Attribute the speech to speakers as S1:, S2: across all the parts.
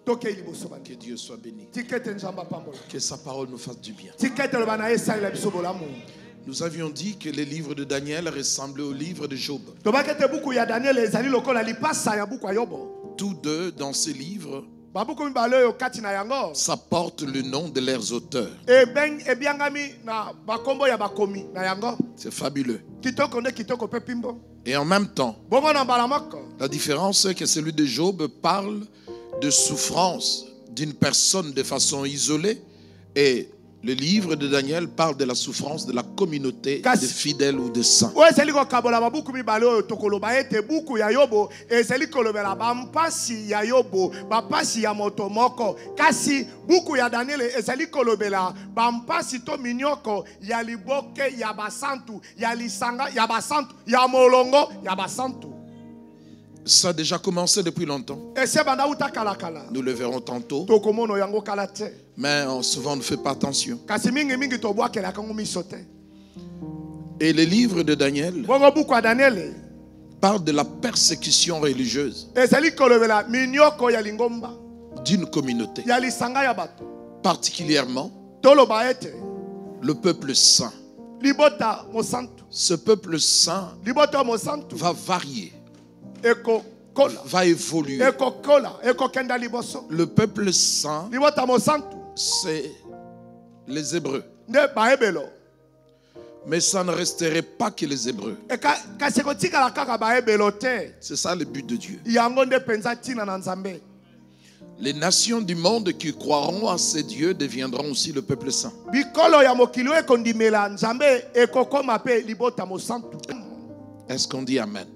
S1: Que Dieu soit béni. Que sa parole nous fasse du bien. Nous avions dit que les livres de Daniel ressemblaient aux livres de Job. Tous deux dans ces livres, ça porte le nom de leurs auteurs. C'est fabuleux. Et en même temps, la différence c'est que celui de Job parle de souffrance d'une personne de façon isolée et le livre de Daniel parle de la souffrance de la communauté de fidèles ou de saints. Ça a déjà commencé depuis longtemps. Nous le verrons tantôt. Mais souvent on ne fait pas attention. Et le livre de Daniel parle de la persécution religieuse d'une communauté. Particulièrement le peuple saint. Ce peuple saint va varier, va évoluer. Le peuple saint, c'est les Hébreux. Mais ça ne resterait pas que les Hébreux. C'est ça le but de Dieu. Les nations du monde qui croiront à ces dieux deviendront aussi le peuple saint. Est-ce qu'on dit Amen?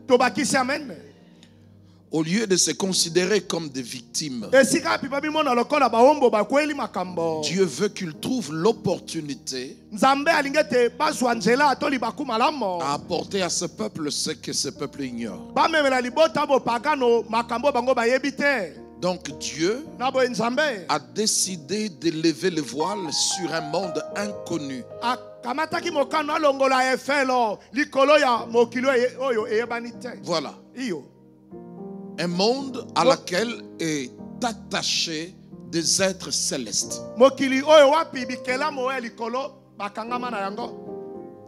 S1: Au lieu de se considérer comme des victimes, Dieu veut qu'ils trouvent l'opportunité à apporter à ce peuple ce que ce peuple ignore. Donc Dieu a décidé de lever le voile sur un monde inconnu. Voilà. Un monde à laquelle est attaché des êtres célestes.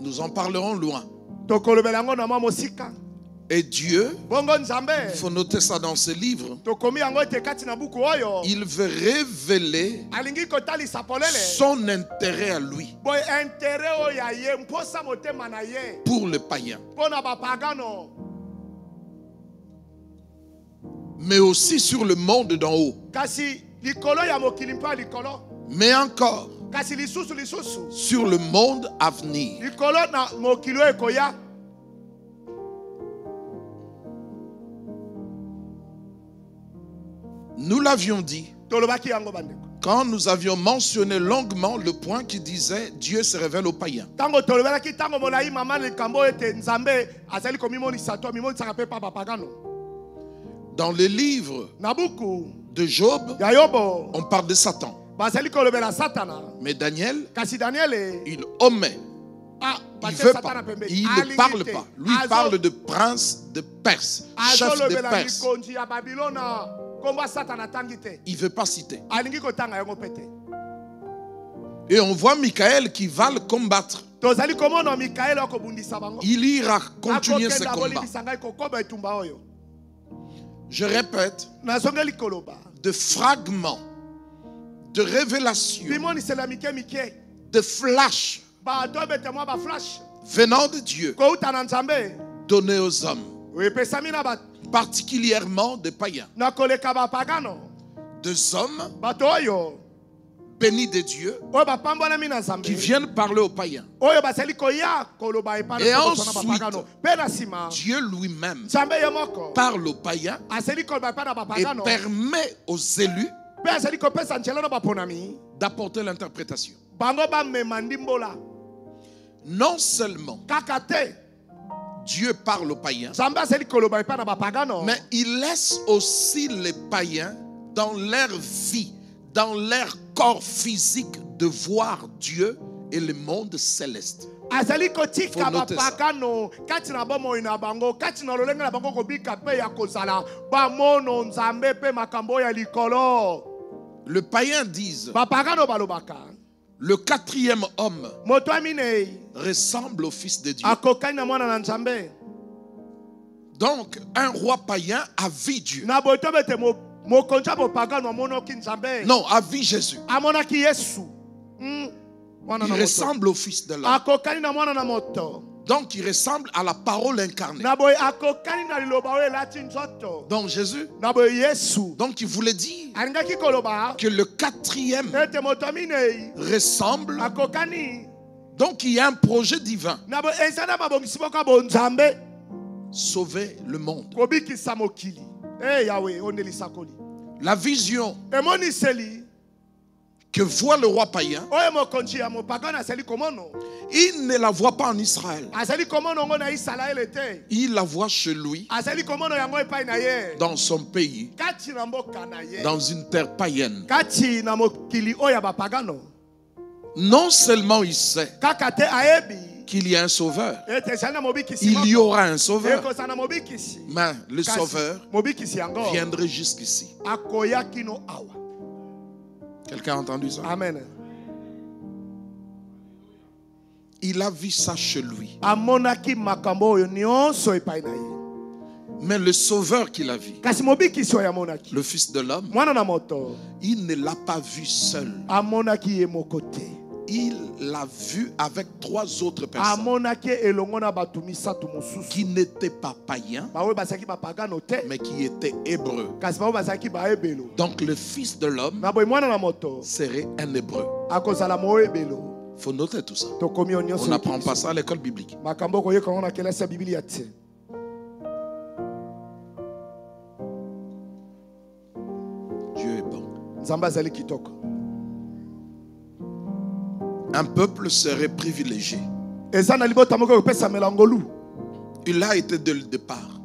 S1: Nous en parlerons loin. Et Dieu, il faut noter ça dans ce livre, il veut révéler son intérêt à lui pour les païens, mais aussi sur le monde d'en haut, mais encore sur le monde à venir. Nous l'avions dit quand nous avions mentionné longuement le point qui disait Dieu se révèle aux païens. Dans les livres de Job, on parle de Satan. Mais Daniel, il omet. Il veut pas. Il ne parle pas. Lui, il parle de prince de Perse, chef de Perse. Il ne veut pas citer. Et on voit Michael qui va le combattre. Il ira continuer ce combat. Je répète, de fragments, de révélations, de flashs venant de Dieu, donnés aux hommes, particulièrement des païens, des hommes bénis de Dieu qui viennent parler aux païens. Et ensuite, Dieu lui-même parle aux païens et permet aux élus d'apporter l'interprétation. Non seulement Dieu parle aux païens, mais il laisse aussi les païens dans leur vie, dans leur corps physique, de voir Dieu et le monde céleste. Faut noter ça. le païen dise, le quatrième homme ressemble au Fils de Dieu. Donc, un roi païen a vu Dieu. Non, a vu Jésus. Il ressemble au Fils de l'homme. Donc, il ressemble à la parole incarnée. Donc, Jésus, donc il voulait dire que le quatrième ressemble. Donc, il y a un projet divin. Sauver le monde. La vision que voit le roi païen, il ne la voit pas en Israël. Il la voit chez lui, dans son pays, dans une terre païenne. Non seulement il sait qu'il y a un sauveur, il y aura un sauveur, mais le sauveur viendrait jusqu'ici. Quelqu'un a entendu ça?
S2: Amen.
S1: Il a vu ça chez lui. Mais le sauveur qu'il a vu, le Fils de l'homme, il ne l'a pas vu seul. Il l'a vu avec 3 autres personnes qui n'étaient pas païens, mais qui étaient hébreux. Donc le Fils de l'homme serait un hébreu. Il faut noter tout ça. On n'apprend pas ça à l'école biblique. Dieu est bon. Un peuple serait privilégié. Il a été dès le départ.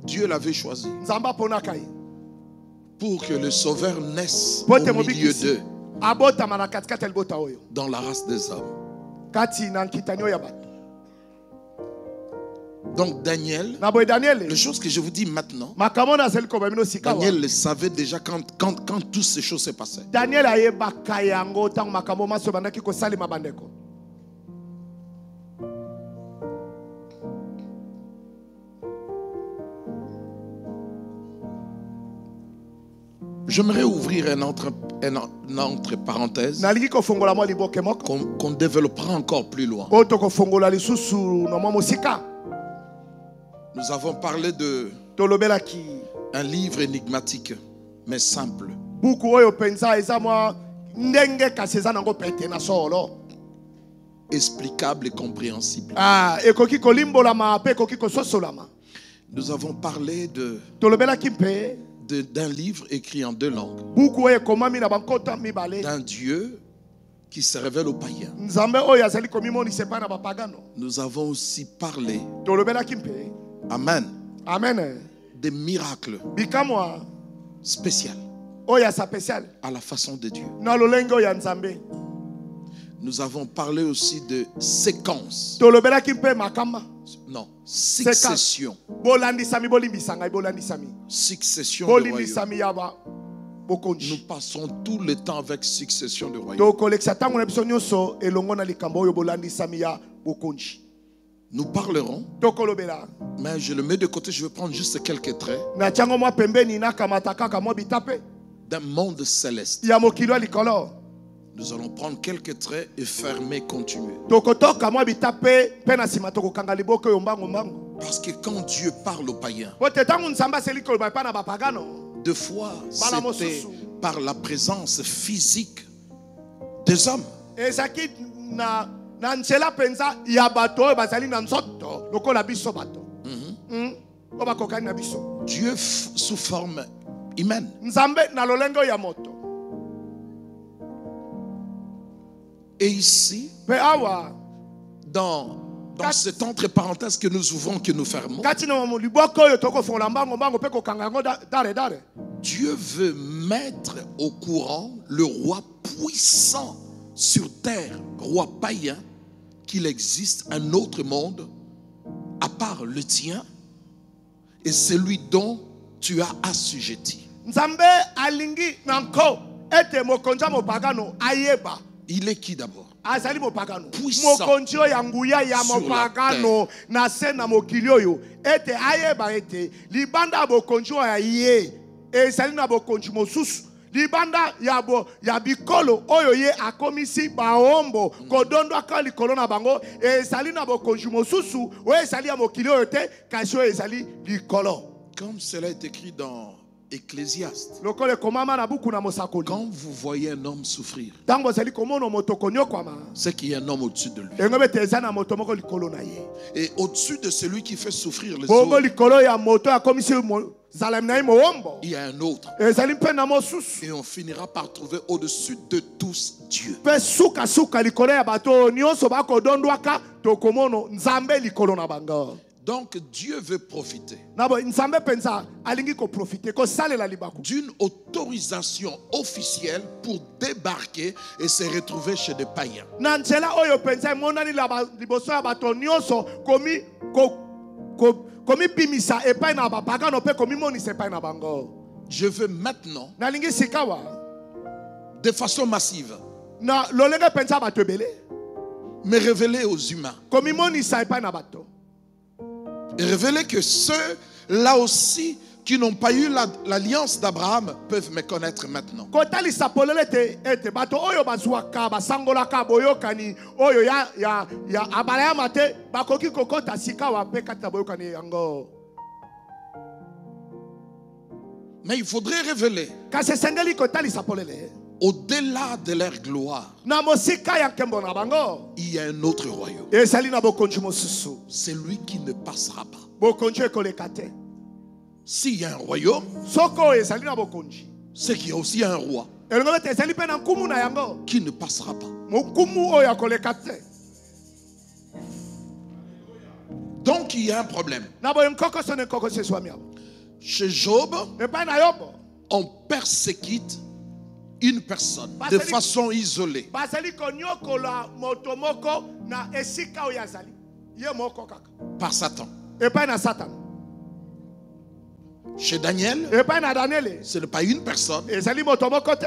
S1: Dieu l'avait choisi pour que le Sauveur naisse au milieu d'eux, dans la race des hommes. Donc Daniel, les choses que je vous dis maintenant, Daniel le savait déjà quand toutes ces choses se passaient. J'aimerais ouvrir une entre parenthèse qu'on développera encore plus loin. Nous avons parlé de un livre énigmatique, mais simple. Explicable et compréhensible. Nous avons parlé d'un livre écrit en 2 langues. D'un Dieu qui se révèle aux païens. Nous avons aussi parlé, amen, des miracles spéciaux à la façon de Dieu. Nous avons parlé aussi de séquence. Non, succession. Succession de royaume. Nous passons tout le temps avec succession de royaume. Nous parlerons, mais je le mets de côté, je vais prendre juste quelques traits d'un monde céleste. Nous allons prendre quelques traits et fermer, continuer. Parce que quand Dieu parle aux païens, deux fois c'était par la présence physique des hommes. Dieu sous forme humaine. Et ici, dans cette entre parenthèse que nous ouvrons, que nous fermons, Dieu veut mettre au courant le roi puissant sur terre, roi païen, qu'il existe un autre monde à part le tien et celui dont tu as assujetti.
S2: Nzambe alingi nanko ete mokonja mopagano ayeba.
S1: Il est qui d'abord?
S2: Azali mopagano.
S1: Puissant.
S2: Mokonjo ya nguya ya mopagano na sena mokilioyo ete ayeba ete libanda bokonjo ya ye ezali na bokonjo mosusu. Libanda ya bikolo oyo ye akomisi baombo kodondo akali kolona bango ezali na bokonjo mosusu o ezali ya mokilioyo te kasi o ezali likolo.
S1: Comme cela est écrit dans Ecclésiaste.
S2: Quand
S1: vous voyez un homme souffrir, c'est qu'il y a un homme au-dessus de lui. Et au-dessus de celui qui fait souffrir les autres, il y a un autre. Et on finira par trouver au-dessus de tous Dieu. Donc Dieu veut profiter d'une autorisation officielle pour débarquer et se retrouver chez des païens. Je veux maintenant, de façon massive, me révéler aux humains. Et révéler que ceux là aussi qui n'ont pas eu l'alliance d'Abraham peuvent me connaître maintenant. Mais il faudrait révéler au-delà de leur gloire, il y a un autre royaume. C'est lui qui ne passera pas. S'il y a un royaume, c'est qu'il y a aussi un roi qui ne passera pas. Donc il y a un problème. Chez Job, on persécute une personne de façon isolée. Par Satan. Chez Daniel, ce n'est pas une personne,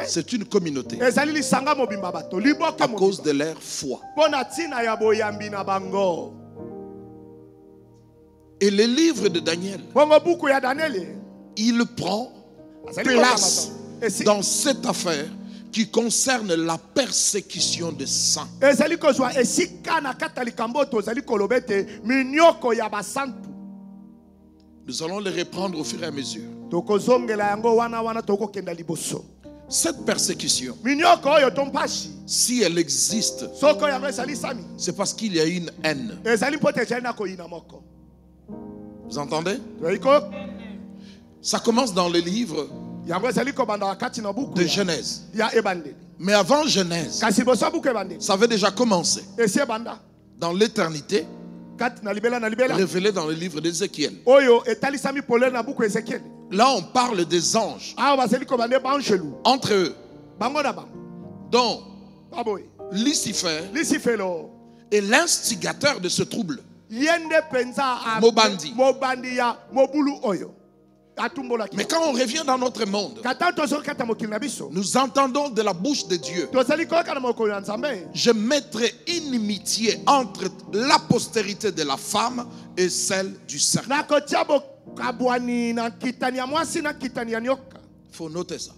S1: c'est une communauté. À cause de leur foi. Et le livre de Daniel, il prend place dans cette affaire qui concerne la persécution des saints. Nous allons les reprendre au fur et à mesure. Cette persécution, si elle existe, c'est parce qu'il y a une haine. Vous entendez? Ça commence dans le livre de Genèse. Mais avant Genèse, ça avait déjà commencé dans l'éternité, révélé dans le livre d'Ézéchiel. Là on parle des anges entre eux, dont Lucifer est l'instigateur de ce trouble. Mobandi. Mais quand on revient dans notre monde, nous entendons de la bouche de Dieu: je mettrai inimitié entre la postérité de la femme et celle du serpent. Il faut noter ça.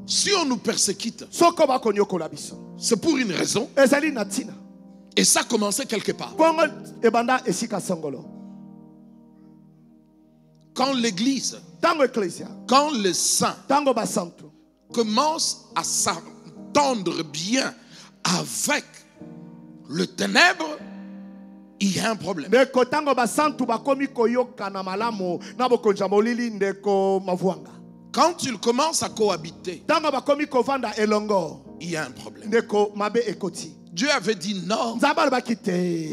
S1: Si on nous persécute, c'est pour une raison. Et ça a commencé quelque part. Quand l'église, quand les saints commencent à s'entendre bien avec le ténèbre, il y a un problème. Quand ils commencent à cohabiter, il y a un problème. Dieu avait dit non,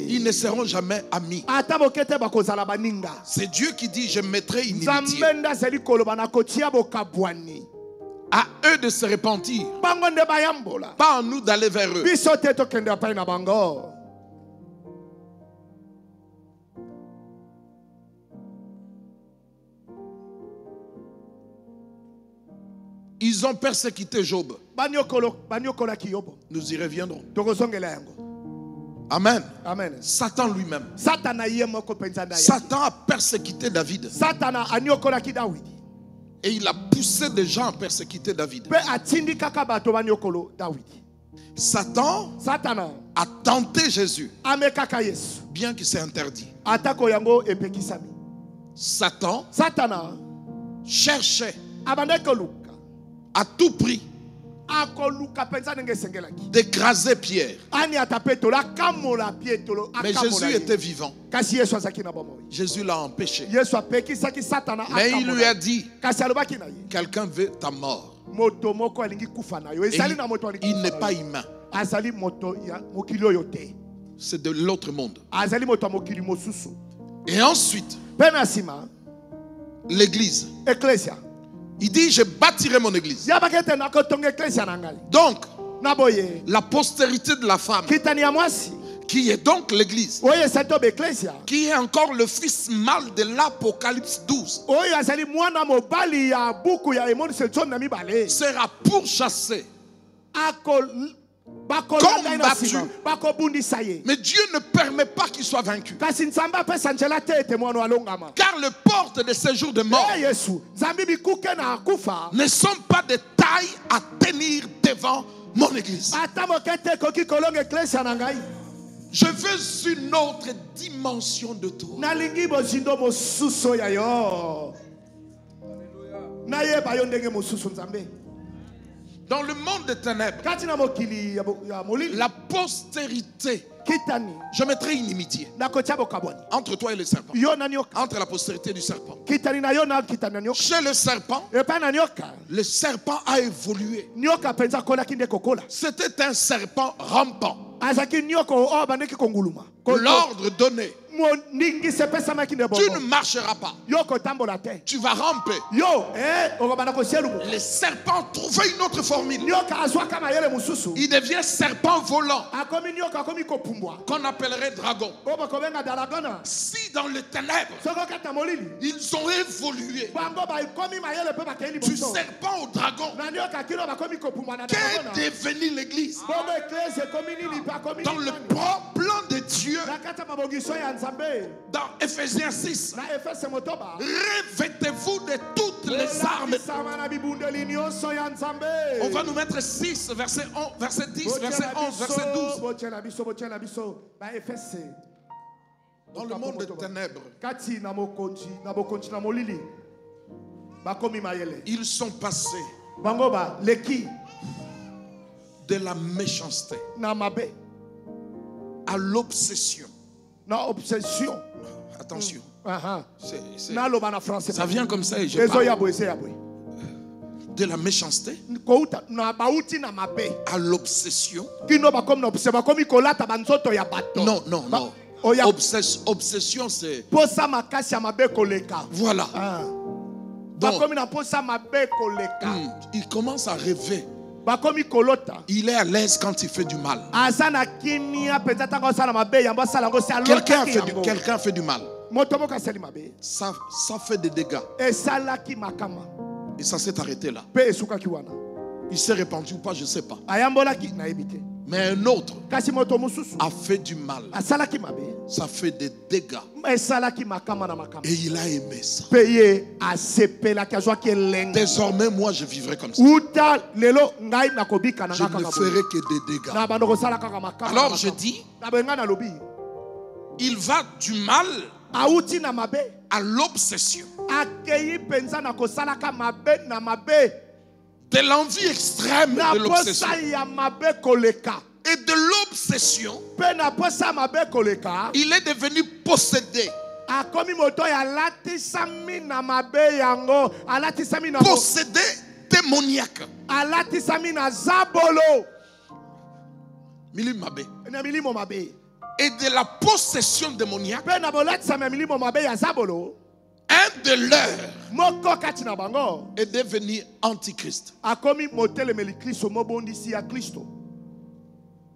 S1: ils ne seront jamais amis. C'est Dieu qui dit: je mettrai inimitié. À eux de se repentir, pas à nous d'aller vers eux. Ils ont persécuté Job. Nous y reviendrons. Amen.
S2: Amen.
S1: Satan lui-même. Satan a persécuté David. Et il a poussé des gens à persécuter David. Satan a tenté Jésus, bien qu'il s'est interdit. Satan cherchait à tout prix d'écraser Pierre. Mais Jésus était vivant. Jésus l'a empêché. Mais il lui a dit, quelqu'un veut ta mort. Il n'est pas humain. C'est de l'autre monde. Et ensuite, l'église. Il dit, je bâtirai mon église. Donc, la postérité de la femme, qui est donc l'église, qui est encore le fils mâle de l'Apocalypse 12, sera pourchassé, combattu. Mais Dieu ne permet pas qu'il soit vaincu. Car les portes de séjour de mort ne sont pas de taille à tenir devant mon église. Je veux une autre dimension de toi. Dans le monde des ténèbres, la postérité, je mettrai une inimitié entre toi et le serpent. Entre la postérité du serpent. Chez le serpent a évolué. C'était un serpent rampant. L'ordre donné, tu ne marcheras pas, tu vas ramper. Le serpent trouvait une autre formule. Il devient serpent volant, qu'on appellerait dragon. Si dans les ténèbres ils ont évolué du serpent au dragon, qu'est devenu l'église? Dans le plan de Dieu, dans Ephésiens 6, revêtez-vous de toutes les armes. On va nous mettre 6, verset 10, verset 11, verset 12. Dans le monde des ténèbres, ils sont passés de la méchanceté à l'obsession. Attention. Ça vient comme ça et je parle. De la méchanceté à l'obsession. Non. Obsession, c'est... Voilà. Donc, il commence à rêver. Il est à l'aise quand il fait du mal. Quelqu'un fait du mal. Ça fait des dégâts. Et ça s'est arrêté là. Il s'est répandu ou pas, je ne sais pas. Mais un autre a fait du mal. Ça fait des dégâts. Et il a aimé ça. Désormais, moi, je vivrai comme ça. Je ne ferai que des dégâts. Alors, je dis, il va du mal à l'obsession. De l'envie extrême de l'obsession. Et de l'obsession, il est devenu possédé. Possédé démoniaque. Et de la possession démoniaque, un de leurs est devenu antichrist.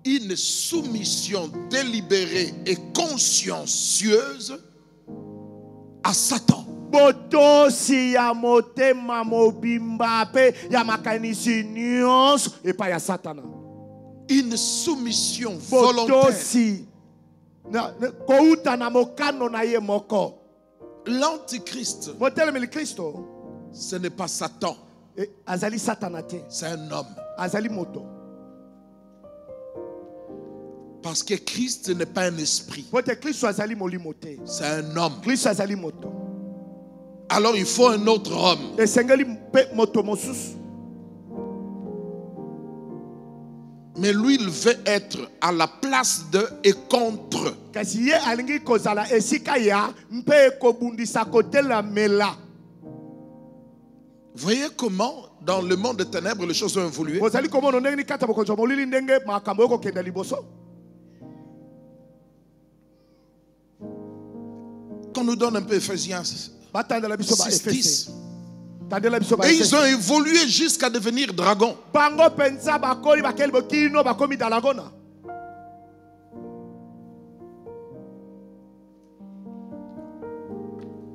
S1: Une soumission délibérée et consciencieuse à Satan.
S2: botosi ya motema mobimba pe ya makanisi nyonso epai ya Satana.
S1: Une soumission volontaire.
S2: Botosi kouta na mokano na ye moko.
S1: L'antichrist,
S2: motelemeli Kristo,
S1: ce n'est pas Satan.
S2: Azali Satana te.
S1: C'est un homme.
S2: Azali moto.
S1: Parce que Christ n'est pas un esprit.
S2: C'est
S1: un homme.
S2: Azali moto.
S1: Alors il faut un autre homme. Mais lui, il veut être à la place de et contre. Voyez comment dans le monde des ténèbres les choses ont évolué. Qu'on nous donne un peu Ephésiens 6:10. Et ils ont évolué jusqu'à devenir dragons.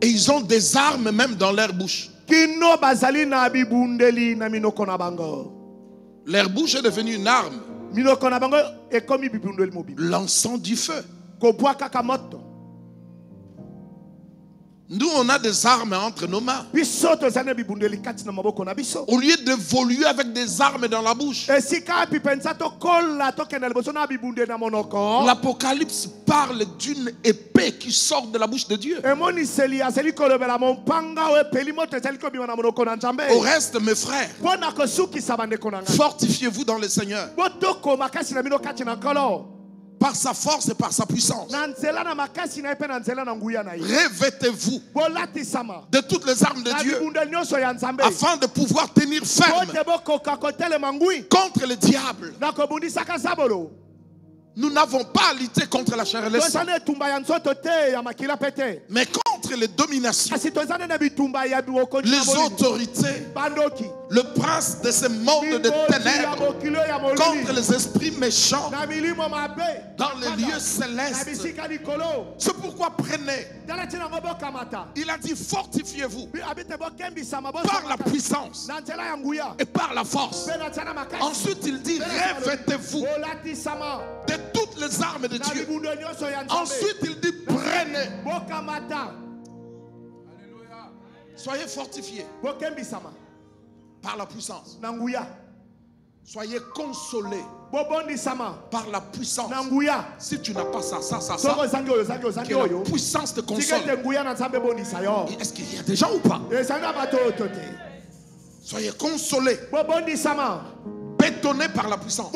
S1: Et ils ont des armes même dans leur bouche. Leur bouche est devenue une arme. Lançant du feu. Nous, on a des armes entre nos mains. Au lieu d'évoluer avec des armes dans la bouche, l'Apocalypse parle d'une épée qui sort de la bouche de Dieu. Au reste, mes frères, fortifiez-vous dans le Seigneur. Par sa force et par sa puissance. Revêtez-vous de toutes les armes de Dieu afin de pouvoir tenir ferme contre le diable. Nous n'avons pas à lutter contre la chair et le sang, mais contre les dominations, les autorités, le prince de ce monde de ténèbres, contre les esprits méchants dans les lieux célestes. C'est pourquoi prenez. Il a dit fortifiez-vous par la puissance et par la force. Ensuite il dit revêtez-vous de toutes les armes de Dieu. Ensuite il dit prenez. Soyez fortifiés par la puissance. Soyez consolés par la puissance. Si tu n'as pas ça, que la puissance te console. Est-ce qu'il y a des gens ou pas? Soyez consolés, bétonnés par la puissance.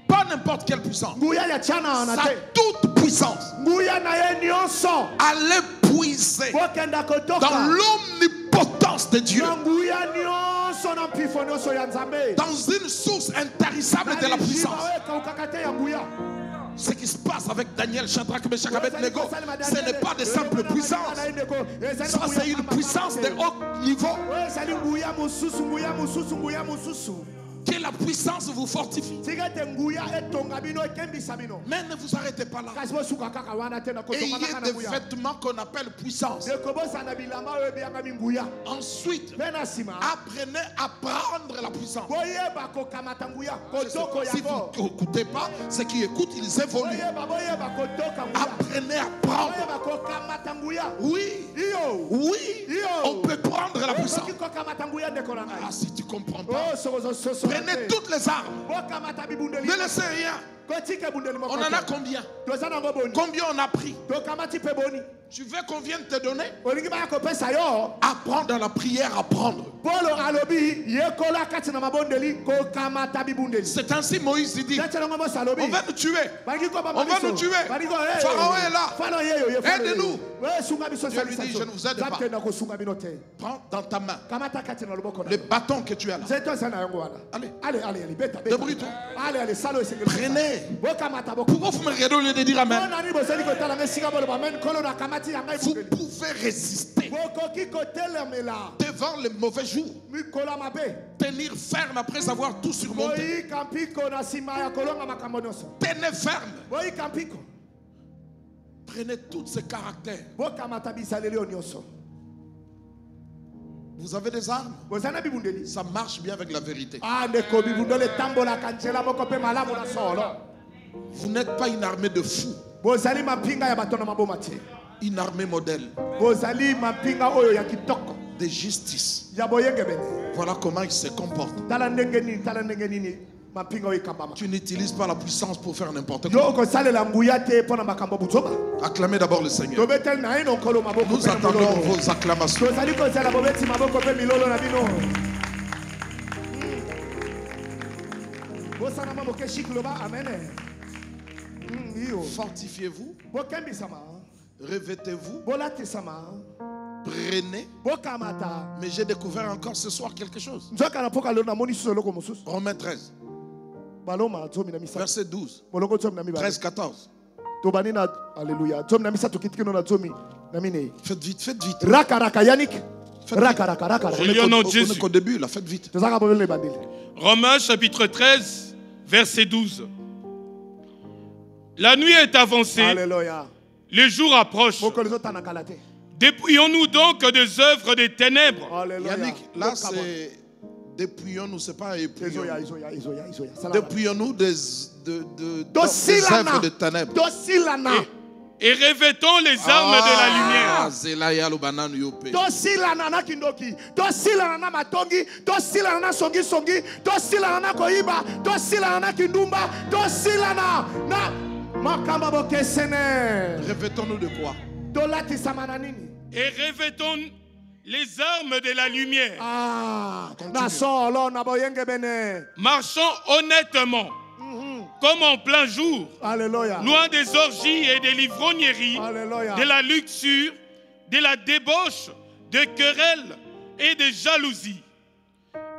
S1: Pas n'importe quelle puissance. Sa toute puissance. Allez puiser dans l'omnipotence de Dieu. Dans une source intarissable de la puissance. Ce qui se passe avec Daniel, Shadrach, Meshach, Abednego, ce n'est pas de simple puissance. Ça, c'est une puissance de haut niveau. Que la puissance vous fortifie. Mais ne vous arrêtez pas là. Ayez des vêtements qu'on appelle puissance. Ensuite, apprenez à prendre la puissance. Si vous n'écoutez pas, ceux qui écoutent, ils évoluent. Apprenez à prendre. Oui, on peut prendre la puissance. Ah, si tu comprends pas, prenez toutes les armes. Ne laissez rien. On en a combien? Combien on a pris? Tu veux qu'on vienne te donner? Apprends dans la prière à prendre. C'est ainsi Moïse dit. On va nous tuer. On va nous tuer. Pharaon est là. Aide-nous. Dieu lui dit, je ne vous aide pas. Prends dans ta main le bâton que tu as là. Allez. Débrouille-toi. Prenez. Pourquoi vous me regardez au lieu de dire amen? Vous pouvez résister devant les mauvais jours. Tenir ferme après avoir tout surmonté. Tenez ferme. Prenez tous ces caractères. Vous avez des armes. Ça marche bien avec la vérité. Vous n'êtes pas une armée de fous. Une armée modèle de justice. Voilà comment il se comporte. Tu n'utilises pas la puissance pour faire n'importe quoi. Acclamez d'abord le Seigneur. Nous attendons vos acclamations. Fortifiez-vous. Revêtez-vous. Prenez. Mais j'ai découvert encore ce soir quelque chose. Romains 13. Verset 12. 13, 14. Alléluia. Faites vite, faites vite. On est qu'au début, là, faites vite.
S3: Romains chapitre 13, verset 12. La nuit est avancée.
S2: Alléluia.
S3: Le jour approche. Dépouillons-nous donc des œuvres des ténèbres.
S2: Alléluia.
S1: Yannick, là c'est dépouillons-nous, c'est pas épouillons. Dépouillons-nous des œuvres de ténèbres.
S3: Et revêtons les armes de la lumière.
S1: Revêtons-nous de quoi?
S3: Et revêtons les armes de la lumière. Marchons honnêtement, comme en plein jour.
S2: Alléluia.
S3: Loin des orgies et des livrogneries, de la luxure, de la débauche, de querelles et de jalousie.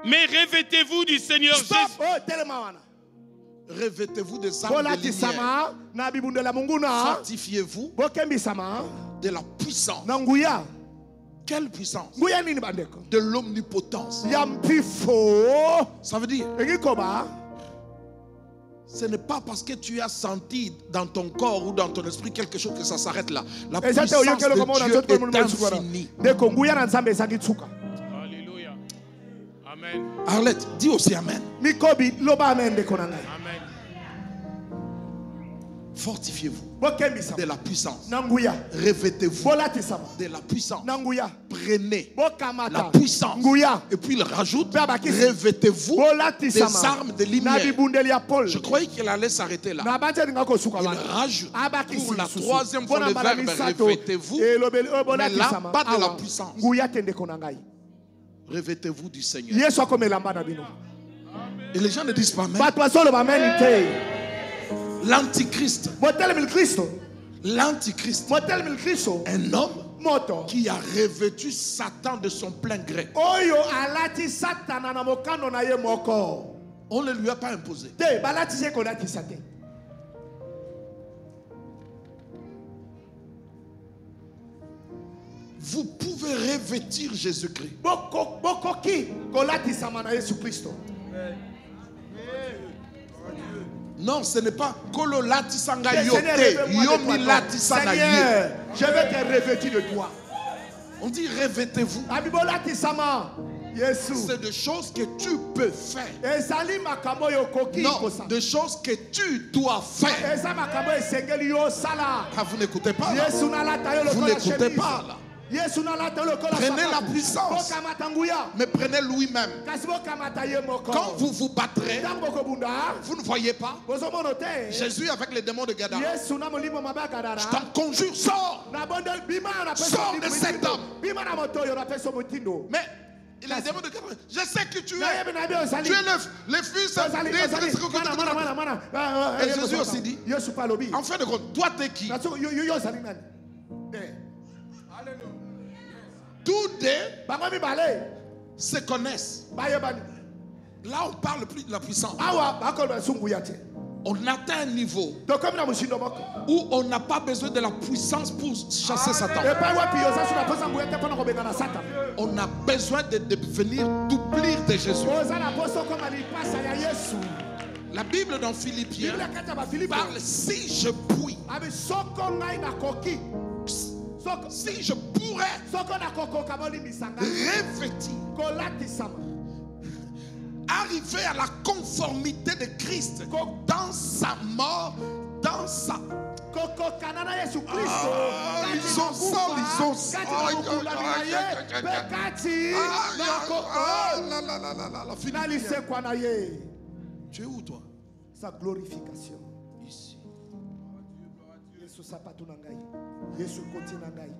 S3: Mais revêtez-vous du Seigneur Jésus.
S1: Revêtez-vous des armes de lumière. Fortifiez-vous de la puissance. Quelle puissance? De l'omnipotence. Ça veut dire, ce n'est pas parce que tu as senti dans ton corps ou dans ton esprit quelque chose que ça s'arrête là. La puissance de Dieu est infinie.
S3: Alléluia. Amen.
S1: Arlette, dis aussi Amen.
S3: Amen.
S1: Fortifiez-vous de la puissance. Revêtez-vous de la puissance. Prenez la puissance. Et puis il rajoute, revêtez-vous des armes de lumière. Je croyais qu'il allait s'arrêter là. Il rajoute pour la troisième fois le verbe revêtez-vous, mais là, pas de la puissance. Revêtez-vous du Seigneur. Et les gens ne disent pas Amen. L'antichrist. L'antichrist. Un homme qui a revêtu Satan de son plein gré. On ne lui a pas imposé. Vous pouvez revêtir Jésus-Christ. Non, ce n'est pas Kololati Sanga Yote, Yomilati Sanga
S2: Seigneur, je vais te revêtir de toi.
S1: On dit revêtez-vous. C'est des choses que tu peux faire. Non, des choses que tu dois faire. Ah, vous n'écoutez pas là. Vous n'écoutez pas là. Prenez la puissance, mais prenez lui-même. Quand vous vous battrez, vous ne voyez pas Jésus avec les démons de Gadara. Je t'en conjure, sors. Sors de cet homme. Mais les démons de Gadara, je sais que tu es. Tu es le fils de... Et Jésus aussi dit, en fin de compte, toi t'es qui? Tous deux se connaissent. Là, on parle plus de la puissance. On atteint un niveau où on n'a pas besoin de la puissance pour chasser Satan. On a besoin de devenir doublure de Jésus. La Bible dans Philippiens parle si je puis. Si je pourrais revêtir, arriver à la conformité de Christ dans sa mort, dans sa... Tu es où toi?
S2: Sa glorification.
S1: Ici.
S2: Yesu sapatu na ngai. Yesu koti na ngai.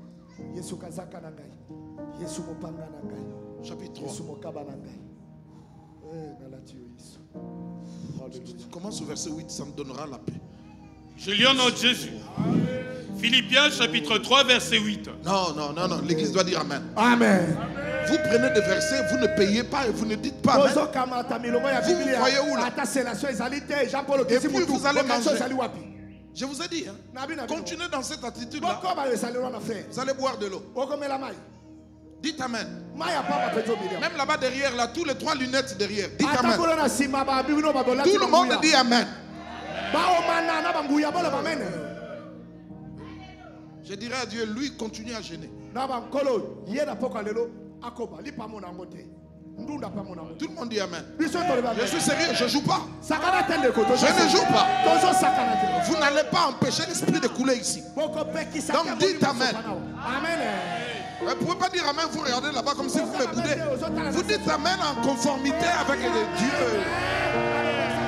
S2: Yesu kazaka na ngai. Yesu mopanga na ngai.
S1: Chapitre 3.
S2: Yesu mokaba na ngai.
S1: Commence au verset 8, ça me donnera la paix.
S3: Je lis en nom de Jésus. Philippiens chapitre 3 verset 8.
S1: Non, l'église doit dire Amen.
S2: Amen.
S1: Vous prenez des versets, vous ne payez pas et vous ne dites pas Amen. Vous voyez où là? Et puis vous allez manger. Je vous ai dit, hein, continuez dans cette attitude-là. Vous allez boire de l'eau. Dites Amen. Même là-bas derrière, là, tous les 3 lunettes derrière. Dites Amen. Tout le monde dit Amen. Je dirais à Dieu, lui, continue à gêner. Tout le monde dit Amen. Je suis sérieux, je ne joue pas. Je ne joue pas. Vous n'allez pas empêcher l'esprit de couler ici. Donc dites Amen. Vous ne pouvez pas dire Amen, vous regardez là-bas comme si vous me boudez. Vous dites Amen en conformité avec Dieu.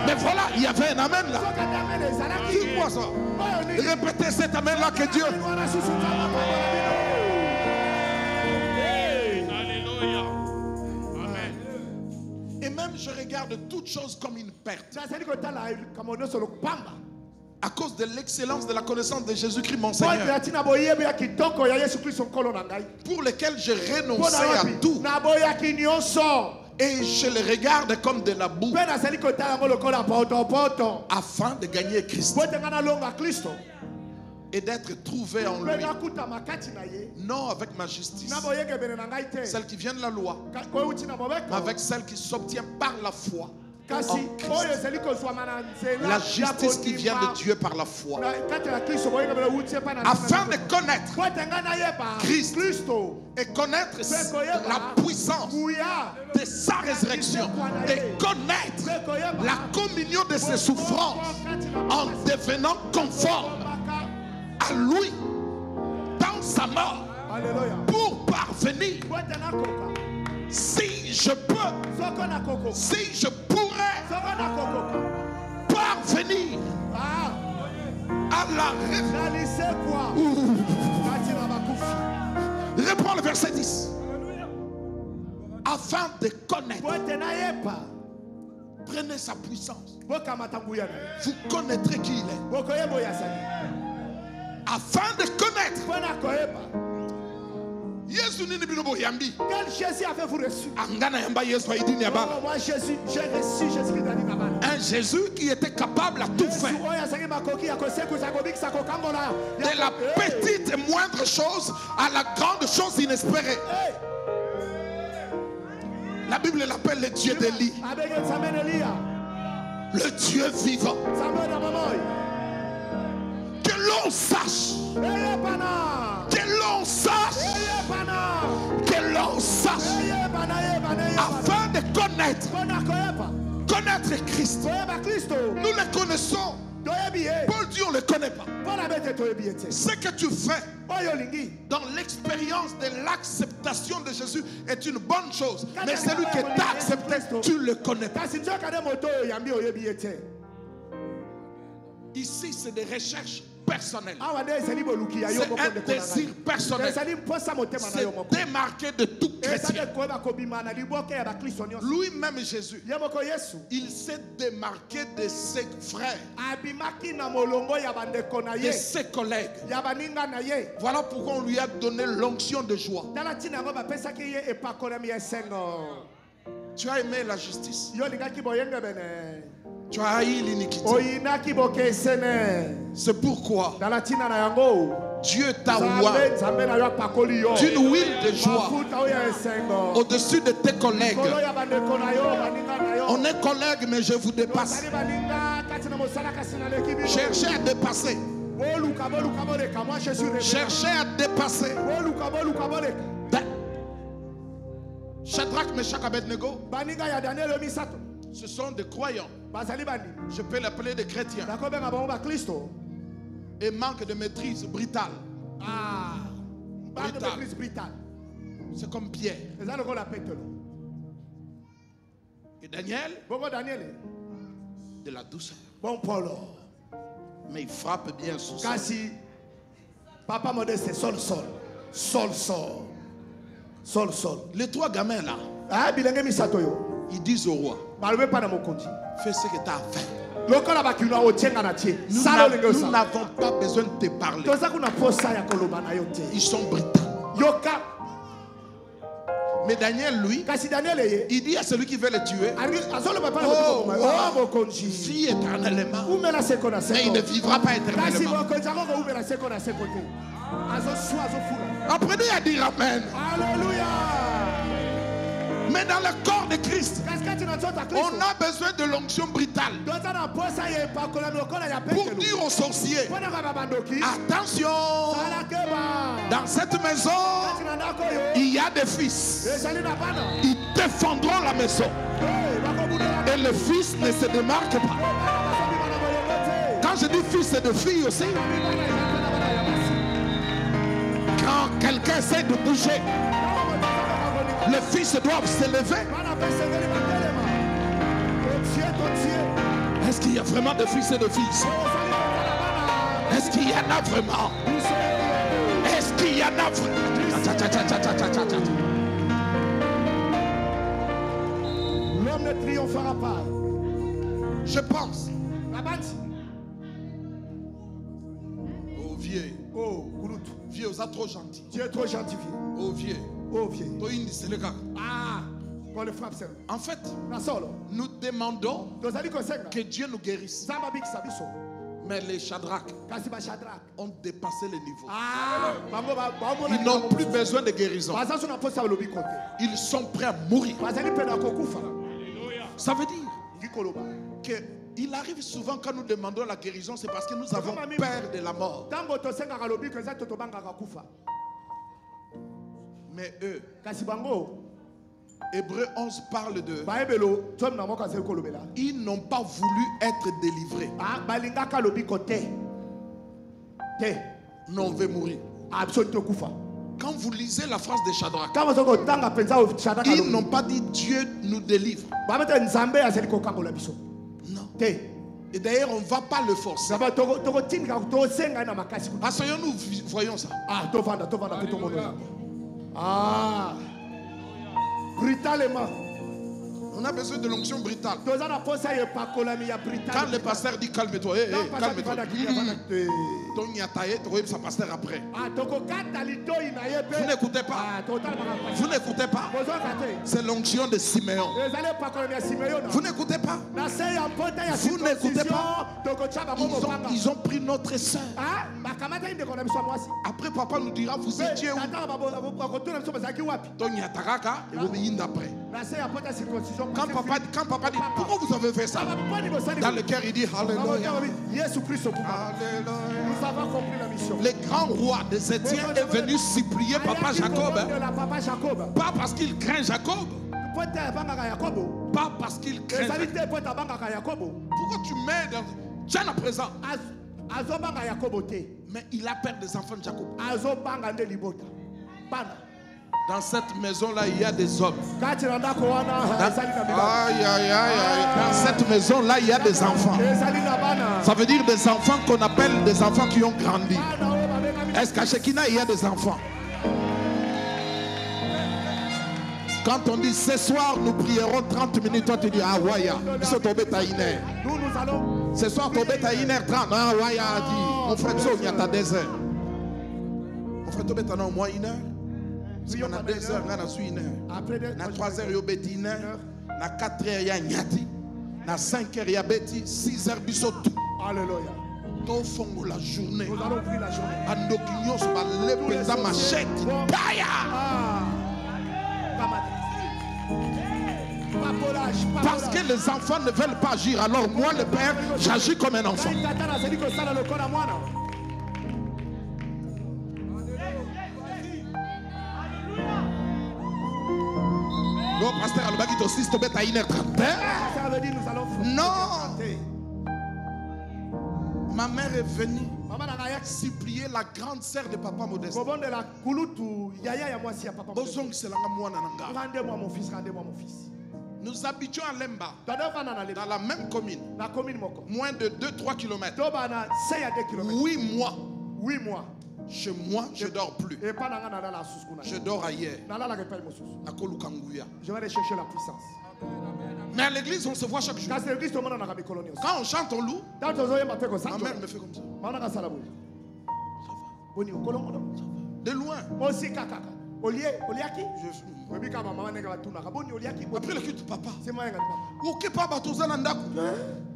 S1: Mais voilà, il y avait un Amen là. C'est quoi ça? Répétez cet Amen là que Dieu.
S3: Alléluia. Amen.
S1: Et même je regarde toutes choses comme une perte. À cause de l'excellence de la connaissance de Jésus-Christ mon Seigneur, pour lequel j'ai renoncé à tout. Et je le regarde comme de la boue, afin de gagner Christ et d'être trouvé en lui, non avec ma justice, celle qui vient de la loi, mais avec celle qui s'obtient par la foi. La justice qui vient de Dieu par la foi, afin de connaître Christ et connaître la puissance de sa résurrection, et connaître la communion de ses souffrances en devenant conforme à lui dans sa mort, pour parvenir, si je peux, si je pourrais parvenir à la reprends le verset 10. Afin de connaître, prenez sa puissance, vous connaîtrez qui il est. Afin de connaître.
S2: Quel Jésus avez-vous reçu?
S1: Moi
S2: Jésus, j'ai reçu Jésus.
S1: Un Jésus qui était capable à tout faire. De la petite et moindre chose à la grande chose inespérée. La Bible l'appelle le Dieu d'Élie. Le Dieu vivant. Que l'on sache. Que l'on sache. Que l'on sache. Afin de connaître. Connaître Christ. Nous le connaissons. Paul dit on ne le connaît pas. Ce que tu fais dans l'expérience de l'acceptation de Jésus est une bonne chose. Mais celui qui t'a accepté, tu ne le connais pas. Ici, c'est des recherches personnelles. C'est un désir personnel. C'est démarqué de tout chrétien. Lui-même, Jésus, il s'est démarqué de ses frères, de ses collègues. Voilà pourquoi on lui a donné l'onction de joie. Tu as aimé la justice. Tu as haï l'iniquité. C'est pourquoi Dieu t'a ouvert d'une huile de joie au-dessus de tes collègues. On est collègues, mais je vous dépasse. Cherchez à dépasser. Cherchez à dépasser. Shadrach, Meshach, Abednego, ce sont des croyants. Je peux l'appeler des chrétiens. Et manque de maîtrise brutale. C'est comme Pierre. Et Daniel, de la douceur. Mais il frappe bien sous ça.
S2: Papa modeste, c'est Sol.
S1: Les trois gamins là, ils disent au roi, fais ce que tu as à faire. Nous n'avons pas besoin de te parler. Ils sont brutaux. Mais Daniel, lui, il dit à celui qui veut le tuer, vis éternellement. Mais il ne vivra pas éternellement. Apprenez à dire Amen.
S2: Alléluia.
S1: Mais dans le corps de Christ, on a besoin de l'onction brutale pour dire aux sorciers, attention, dans cette maison, il y a des fils. Ils défendront la maison. Et le fils ne se démarque pas. Quand je dis fils, c'est de filles aussi. Quand quelqu'un essaie de bouger, les fils doivent se lever. Est-ce qu'il y a vraiment des fils et des filles? Est-ce qu'il y en a vraiment? Est-ce qu'il y en a vraiment?
S2: L'homme ne triomphera pas.
S1: Je pense. Oh vieux.
S2: Oh,
S1: vieux, vous êtes trop gentil.
S2: Tu es trop gentil, vieux.
S1: Oh vieux.
S2: Oh vieux.
S1: Ah,
S2: on le frappe.
S1: En fait, nous demandons que Dieu nous guérisse. Mais les Shadrach ont dépassé les niveaux. Ils n'ont plus besoin de guérison. Ils sont prêts à mourir. Ça veut dire qu'il arrive souvent quand nous demandons la guérison, c'est parce que nous avons peur de la mort. Mais eux, Hébreux 11 parle de... Ils n'ont pas voulu être délivrés. Non, on veut mourir. Quand vous lisez la phrase de Shadrach, ils n'ont pas dit Dieu nous délivre. Non. Et d'ailleurs, on ne va pas le forcer. Asseyons-nous, voyons ça.
S2: Brutalement.
S1: On a besoin de l'onction brutale. Quand le pasteur dit calme-toi, calme-toi. Ça pasteur après. Vous n'écoutez pas. Vous n'écoutez pas. C'est l'onction de Siméon. Vous n'écoutez pas. Vous n'écoutez pas. Ils ont pris notre sein. Après, papa nous dira, vous étiez où? Quand papa dit, pourquoi vous avez fait ça? Dans le cœur, il dit, Alléluia. Le grand roi des Étiens est venu supplier papa Jacob. Pas parce qu'il craint Jacob. Pas parce qu'il craint Jacob. Pourquoi tu mets dans... Tiens à présent. Mais il a peur des enfants de Jacob. Dans cette maison-là, il y a des hommes. Dans cette maison-là, il y a des enfants. Ça veut dire des enfants qu'on appelle des enfants qui ont grandi. Est-ce qu'à Shekinah, il y a des enfants? Quand on dit ce soir, nous prierons 30 minutes, toi tu dis, ah ouais, ce soir, tu es à 1h30. Ah ouais, mon frère, il y a 2 heures. Mon frère, tu es au moins 1 heure. Si on a 2 heures, on a 1 heure. Na 3 heures, il y a 1 heure. Na 4 heures, il y a Nyati. Na 5 heures, il y a 6 heures, il y a tout.
S2: Alléluia.
S1: la journée.
S2: Nous allons ouvrir la journée.
S1: Parce que les enfants ne veulent pas agir. Alors moi, le père, j'agis comme un enfant. Non, pasteur Alobaki, tu aussi, tu à 1h30. Non. Ma mère est venue supplier la grande sœur de papa Modeste.
S2: Rendez-moi mon fils, rendez-moi mon fils.
S1: Nous habitions à Lemba, dans la même commune, moins de 2-3 km. 8 mois.
S2: 8 mois.
S1: Chez moi, je ne dors plus. Je dors ailleurs.
S2: Je vais aller chercher la puissance.
S1: Mais à l'église, on se voit chaque jour. Quand on chante, on loue. Ma mère me fait comme ça. Ça va. De loin. Après le culte, papa. Ok, papa,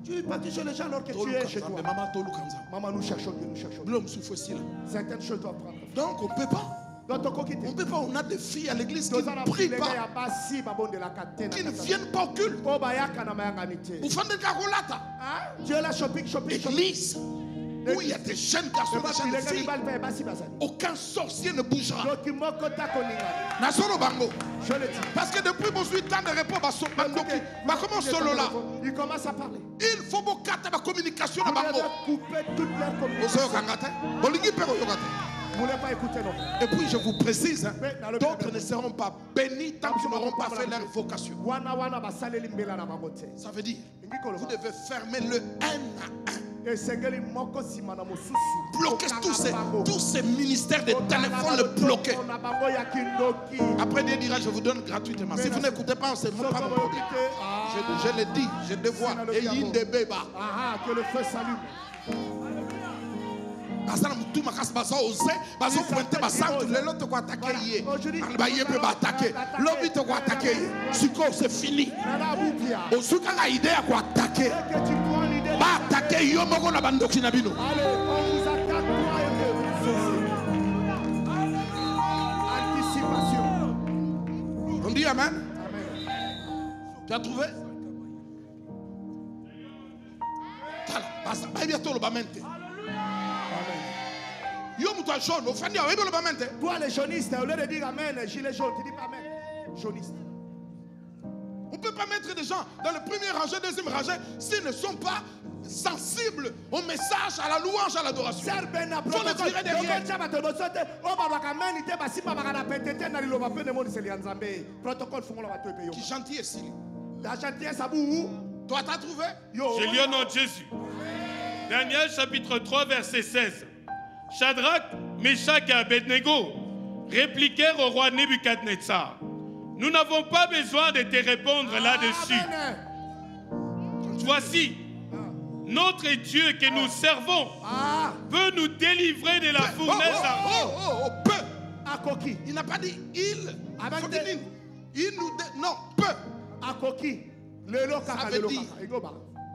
S1: tu es parti chez les gens alors que tu es chez toi. Maman, nous cherchons Dieu, nous cherchons.
S2: Certaines choses doivent prendre.
S1: Donc, on ne peut pas. On ne peut pas, on a des filles à l'église qui ne prient pas, qui ne viennent pas au culte. Vous faites des carolata. Église où il y a des jeunes garçons, des jeunes filles. Aucun sorcier ne bougera. Parce que depuis mon 8 ans de repos, comment solo là?
S2: Il commence à parler.
S1: Il faut beaucoup de communication.
S2: Couper toute leur communication. Vous ne voulez pas écouter non.
S1: Et puis je vous précise, d'autres ne seront pas bénis tant qu'ils n'auront pas fait leur vocation. Ça veut dire, vous devez fermer le un à un. Bloquez tous ces ministères de téléphone, le bloquer. Après Dieu dira, je vous donne gratuitement. Si vous n'écoutez pas, c'est pas mon problème. Je le dis, je le vois. Et il des bébés.
S2: Que le feu s'allume.
S1: C'est fini. Allez, on vous attaque.
S2: Anticipation.
S1: On dit amen. Tu as trouvé?
S2: Toi les jaunistes, au lieu de dire amen, gilet jaune, tu dis pas amen. Jauniste.
S1: On ne peut pas mettre des gens dans le premier rangée, deuxième rangée, s'ils ne sont pas sensibles au message, à la louange, à l'adoration. Il faut les tirer derrière. Qui gentil ici. Toi, tu as trouvé?
S3: Je lis au nom de Jésus. Daniel chapitre 3, verset 16. Shadrach, Meshach et Abednego répliquèrent au roi Nebuchadnezzar. Nous n'avons pas besoin de te répondre là-dessus. Voici, notre Dieu que nous servons peut nous délivrer de la fournaise.
S1: Peut. Il n'a pas dit il. Il nous non, peut. Ça veut dire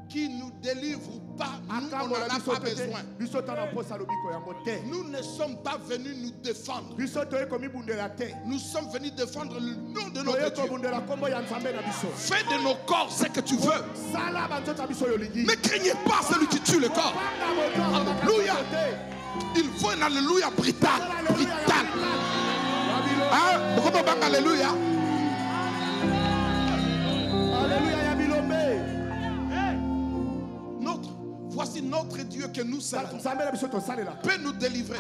S1: qui nous délivre ou pas, nous on n'en a pas besoin. Nous ne sommes pas venus nous défendre. Nous sommes venus défendre le nom de notre Dieu. Fais de nos corps ce que tu veux. Ne craignez pas celui qui tue le corps. Alléluia. Il faut un alléluia brutal. Hein? Alléluia. Voici notre Dieu que nous servons. Peut nous délivrer.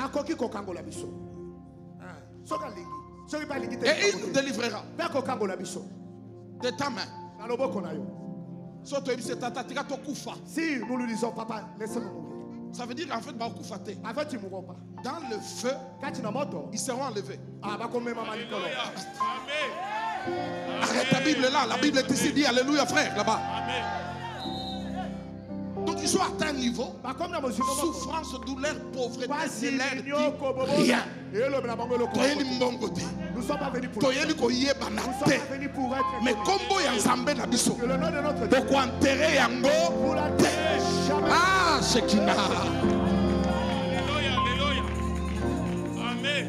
S1: Et il nous délivrera de ta main.
S2: Si nous lui disons, papa, laissez-moi mourir.
S1: Ça veut dire en fait, dans le feu, ils seront enlevés. Arrête ta Bible là. La Bible est ici, dit alléluia frère, là-bas. Donc ils Ils ont atteint un niveau. Souffrance, douleur, pauvreté, rien.
S2: Nous sommes pas venus pour
S1: mais combo ya nzambe na biso pour enterrer yango ah Shekina.
S3: Alléluia, alléluia. Amen.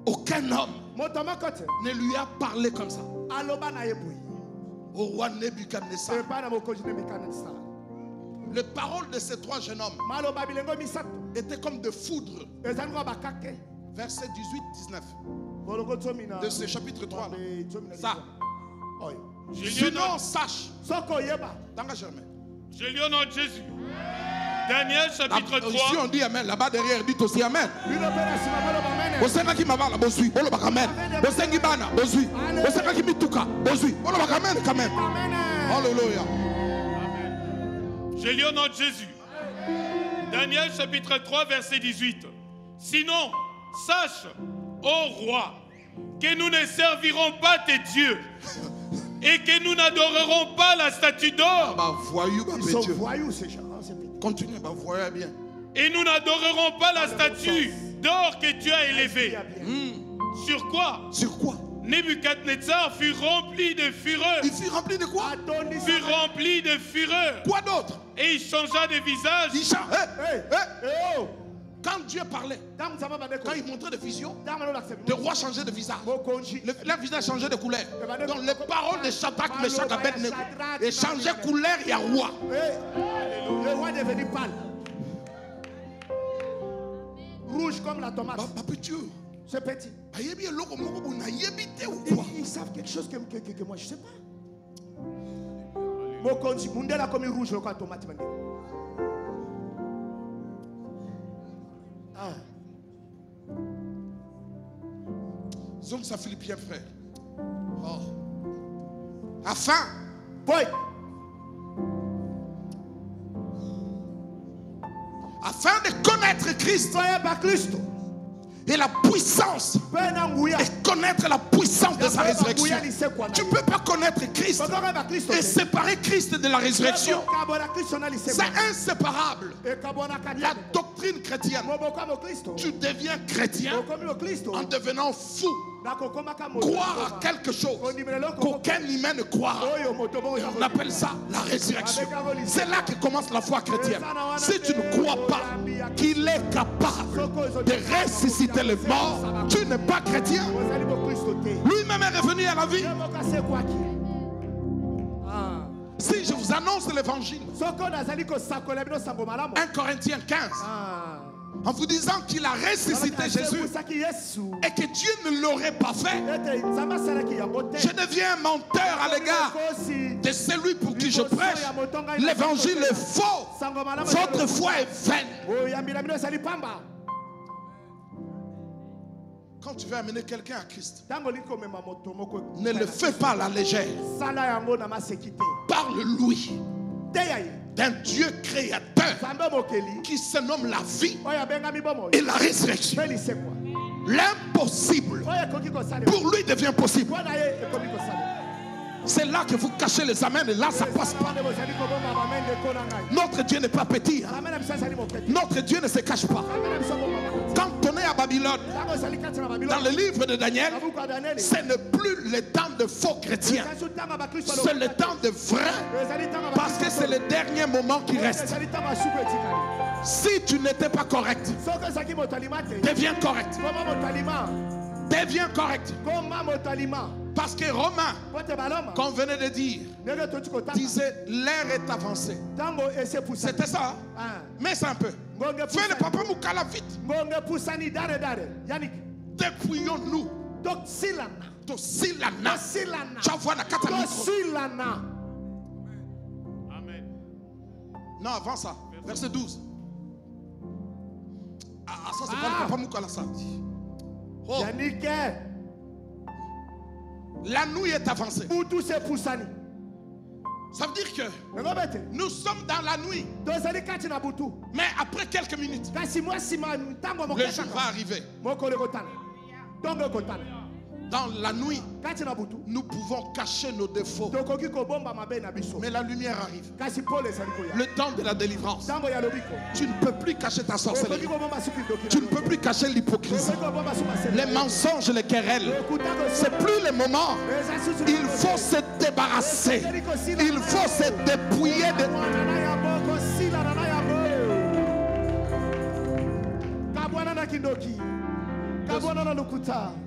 S1: Aucun homme ne lui a parlé comme ça. Au roi Nebuchadnezzar. Les paroles de ces trois jeunes hommes étaient comme de foudre. Verset 18-19 de ce chapitre 3 là. Ça. Sinon sache.
S3: Je lis au nom de Jésus. Daniel chapitre 3.
S1: Ici on dit amen. Là-bas derrière, dites aussi amen. Osenga ki mabala bozui. Olo bak amen. Osengi bana bozui. Osenga ki mituka bozui. Olo bak amen quand même. Alléluia.
S3: Je lis au nom de Jésus. Daniel chapitre 3 verset 18. Sinon, sache, ô roi, que nous ne servirons pas tes dieux et que nous n'adorerons pas la statue d'or.
S2: Ils sont voyous ces gens.
S1: Continuez, voyez bien.
S3: Et nous n'adorerons pas la statue d'or que tu as élevée. Sur quoi?
S1: Sur quoi?
S3: Nebuchadnezzar fut rempli de fureur.
S1: Il fut rempli de quoi?
S3: Fut rempli de fureur.
S1: Quoi d'autre?
S3: Et il changea de visage.
S1: Il change. Quand Dieu parlait, quand il montrait des visions, le roi changeait de visage. Le visage changeait de couleur. Donc les paroles de Shadrach, Meshach et Abednego et changeaient de couleur, il y a roi.
S2: Le roi est devenu pâle. Rouge comme la tomate. C'est petit. Ils savent quelque chose que moi je ne sais pas. Mon Dieu a commis rouge comme la tomate.
S1: Zone ça Philippiens frère. Afin. Afin de connaître Christ et la puissance et connaître la puissance de sa résurrection. Tu ne peux pas connaître Christ et séparer Christ de la résurrection. C'est inséparable. La doctrine chrétienne. Tu deviens chrétien en devenant fou. Croire à quelque chose qu'aucun humain ne croira. On appelle ça la résurrection. C'est là que commence la foi chrétienne. Si tu ne crois pas qu'il est capable de ressusciter les morts, tu n'es pas chrétien. Lui-même est revenu à la vie. Si je vous annonce l'évangile, 1 Corinthiens 15, en vous disant qu'il a ressuscité Jésus et que Dieu ne l'aurait pas fait, je deviens un menteur à l'égard de celui pour qui je prêche. L'évangile est faux. Votre foi est vaine. Quand tu veux amener quelqu'un à Christ, ne le fais pas à la légère. Parle-lui d'un Dieu créateur qui se nomme la vie et la résurrection. L'impossible pour lui devient possible. C'est là que vous cachez les amens et là ça passe pas. Notre Dieu n'est pas petit. Notre Dieu ne se cache pas. Quand on est à Babylone, dans le livre de Daniel, ce n'est plus le temps de faux chrétiens. C'est le temps de vrais. Parce que c'est le dernier moment qui reste. Si tu n'étais pas correct, deviens correct. Deviens correct. Parce que Romain, qu'on venait de dire, disait l'heure est avancée. C'était ça. Mais c'est un peu. Fais le papa Moukala vite. Dépouillons-nous. Tosilana. Amen. Non, avant ça. Verset 12. Ah, ça c'est pas le papa Moukala ça. Oh. La nuit est avancée. Ça veut dire que nous sommes dans la nuit. Mais après quelques minutes, le jour va arriver. Dans la nuit, nous pouvons cacher nos défauts. Mais la lumière arrive. Le temps de la délivrance. Tu ne peux plus cacher ta sorcellerie. Tu ne peux plus cacher l'hypocrisie. Les mensonges, les querelles. C'est plus le moment. Il faut se débarrasser. Il faut se dépouiller de...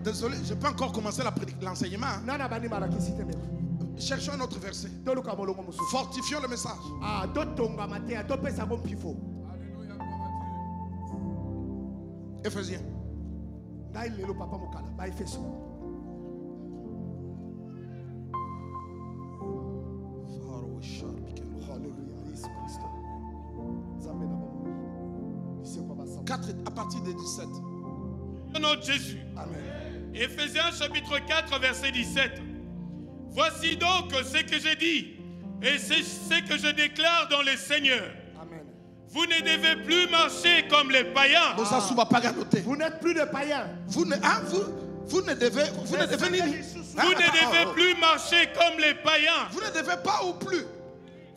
S1: Désolé, je peux encore commencer l'enseignement. Cherchons un autre verset. Fortifions le message. Éphésiens. À partir de 17.
S3: Au nom de Jésus.
S1: Amen.
S3: Éphésiens chapitre 4 verset 17. Voici donc ce que j'ai dit et c'est ce que je déclare dans le Seigneur.
S2: Amen.
S3: Vous ne devez plus marcher comme les païens.
S2: Vous n'êtes plus des païens.
S1: Vous ne devez
S3: plus marcher comme les païens.
S1: Vous ne devez pas ou plus.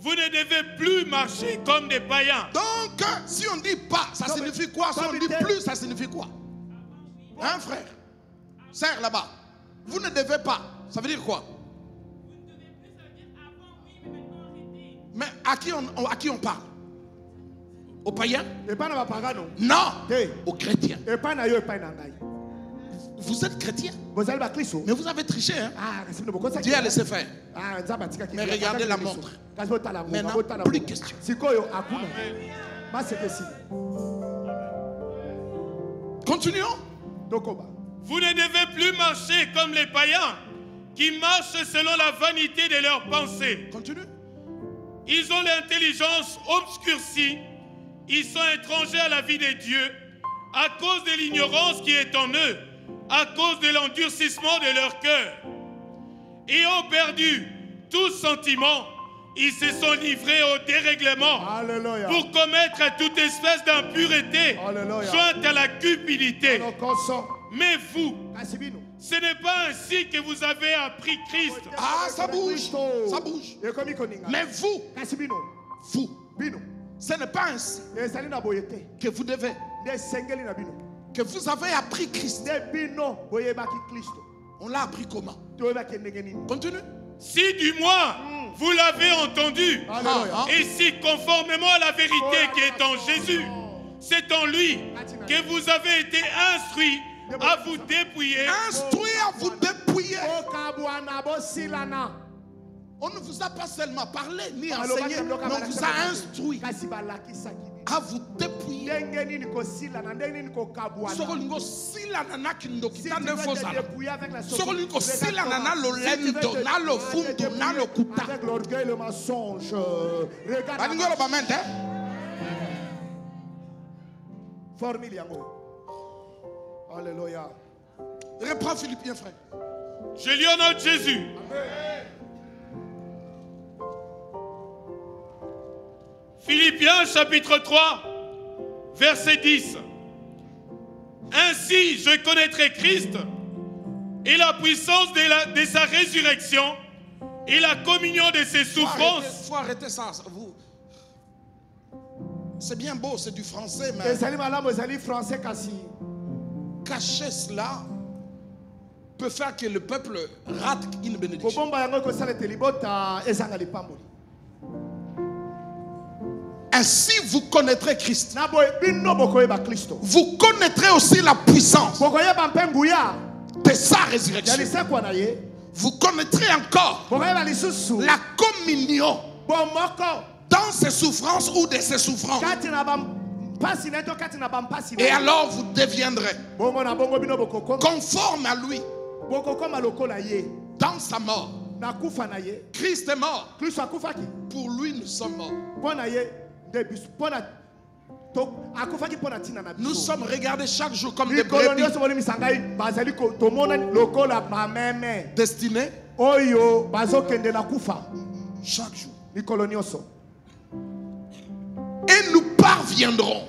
S3: Vous ne devez plus marcher comme des païens.
S1: Donc, si on dit pas, ça signifie quoi? Si on dit plus, ça signifie quoi? Hein, frère? Sœur là-bas. Vous ne devez pas. Ça veut dire quoi? Mais à qui on parle? Aux païens? Non. Aux chrétiens. Vous êtes chrétien. Mais vous avez triché, hein? Dieu a laissé faire. Mais regardez la montre. Maintenant, plus de questions. Continuons.
S3: Vous ne devez plus marcher comme les païens qui marchent selon la vanité de leurs pensées.
S1: Continue.
S3: Ils ont l'intelligence obscurcie. Ils sont étrangers à la vie de Dieu à cause de l'ignorance qui est en eux, à cause de l'endurcissement de leur cœur. Et ont perdu tout sentiment. Ils se sont livrés au dérèglement.
S2: Alléluia.
S3: Pour commettre toute espèce d'impureté jointe à la cupidité. Mais vous, ce n'est pas ainsi que vous avez appris Christ.
S1: Ah, ça bouge. Ça bouge. Mais vous, ce n'est pas ainsi que vous devez. Que vous avez appris Christ. On l'a appris comment? Continue.
S3: Si du moins vous l'avez entendu, et si conformément à la vérité qui est en Jésus, c'est en lui que vous avez été instruits à vous dépouiller.
S1: Instruit à vous dépouiller. On ne vous a pas seulement parlé ni enseigné, mais on vous a instruit à vous dépouiller. Sokolingo sila nana kindokita nefosala. Sokolingo sila nana lolendo, na lo fundo, na lo kuta.
S2: Avec l'orgueil, le mensonge.
S1: Alingolo bamente.
S2: Formule yango. Alléluia.
S1: Reprends Philippiens, frère.
S3: Je lis au nom de Jésus.
S2: Amen.
S3: Philippiens chapitre 3, verset 10. Ainsi je connaîtrai Christ et la puissance de sa résurrection et la communion de ses souffrances.
S1: Il faut arrêter ça. C'est bien beau, c'est du français, mais cacher cela peut faire que le peuple rate une bénédiction. Ainsi vous connaîtrez Christ. Vous connaîtrez aussi la puissance de sa résurrection. Vous connaîtrez encore la communion dans ses souffrances ou de ses souffrances. Et alors vous deviendrez conforme à lui dans sa mort. Christ est mort. Pour lui nous sommes morts. Nous sommes regardés chaque jour comme des brebis destinés chaque jour. Et nous parviendrons,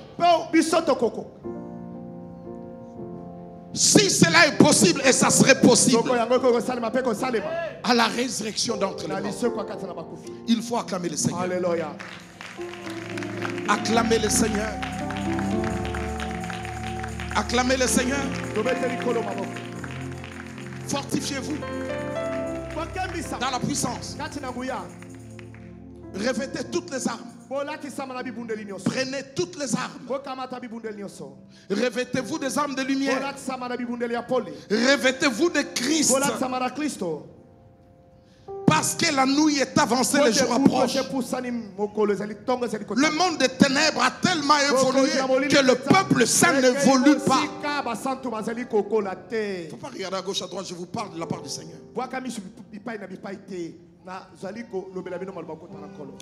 S1: si cela est possible, et ça serait possible, à la résurrection d'entre les morts. Il faut acclamer le Seigneur.
S2: Alléluia.
S1: Acclamez le Seigneur. Acclamez le Seigneur. Fortifiez-vous dans la puissance. Revêtez toutes les armes. Prenez toutes les armes. Revêtez-vous des armes de lumière. Revêtez-vous de Christ. Parce que la nuit est avancée, les jours approchent. Le monde des ténèbres a tellement évolué que le peuple saint n'évolue pas. Il ne faut pas regarder à gauche, à droite, je vous parle de la part du Seigneur.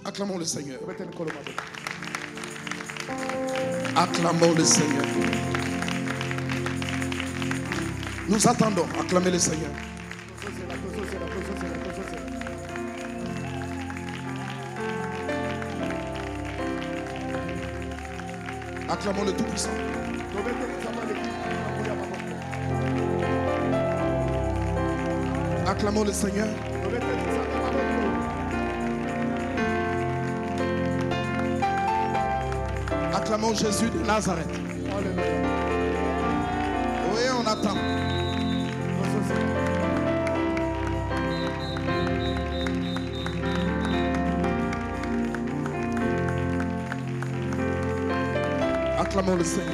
S1: Acclamons le Seigneur. Acclamons le Seigneur. Nous attendons. Acclamez le Seigneur. Acclamons le Tout-Puissant. Acclamons le Seigneur. Acclamons Jésus de Nazareth. Oui, on attend. Acclamons le Seigneur.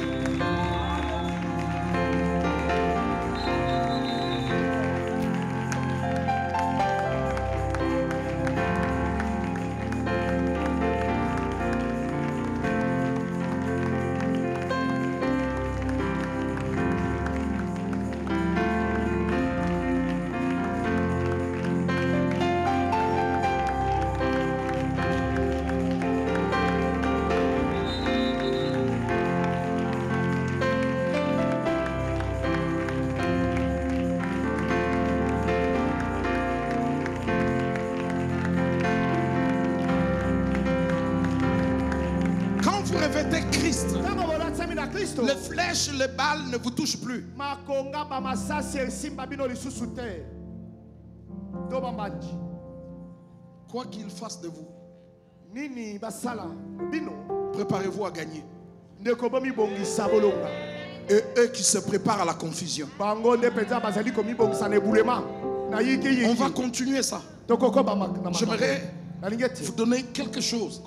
S1: Christ, les flèches, les balles ne vous touchent plus. Quoi qu'il fasse de vous, préparez-vous à gagner. Et eux qui se préparent à la confusion, on va continuer ça. J'aimerais vous donner quelque chose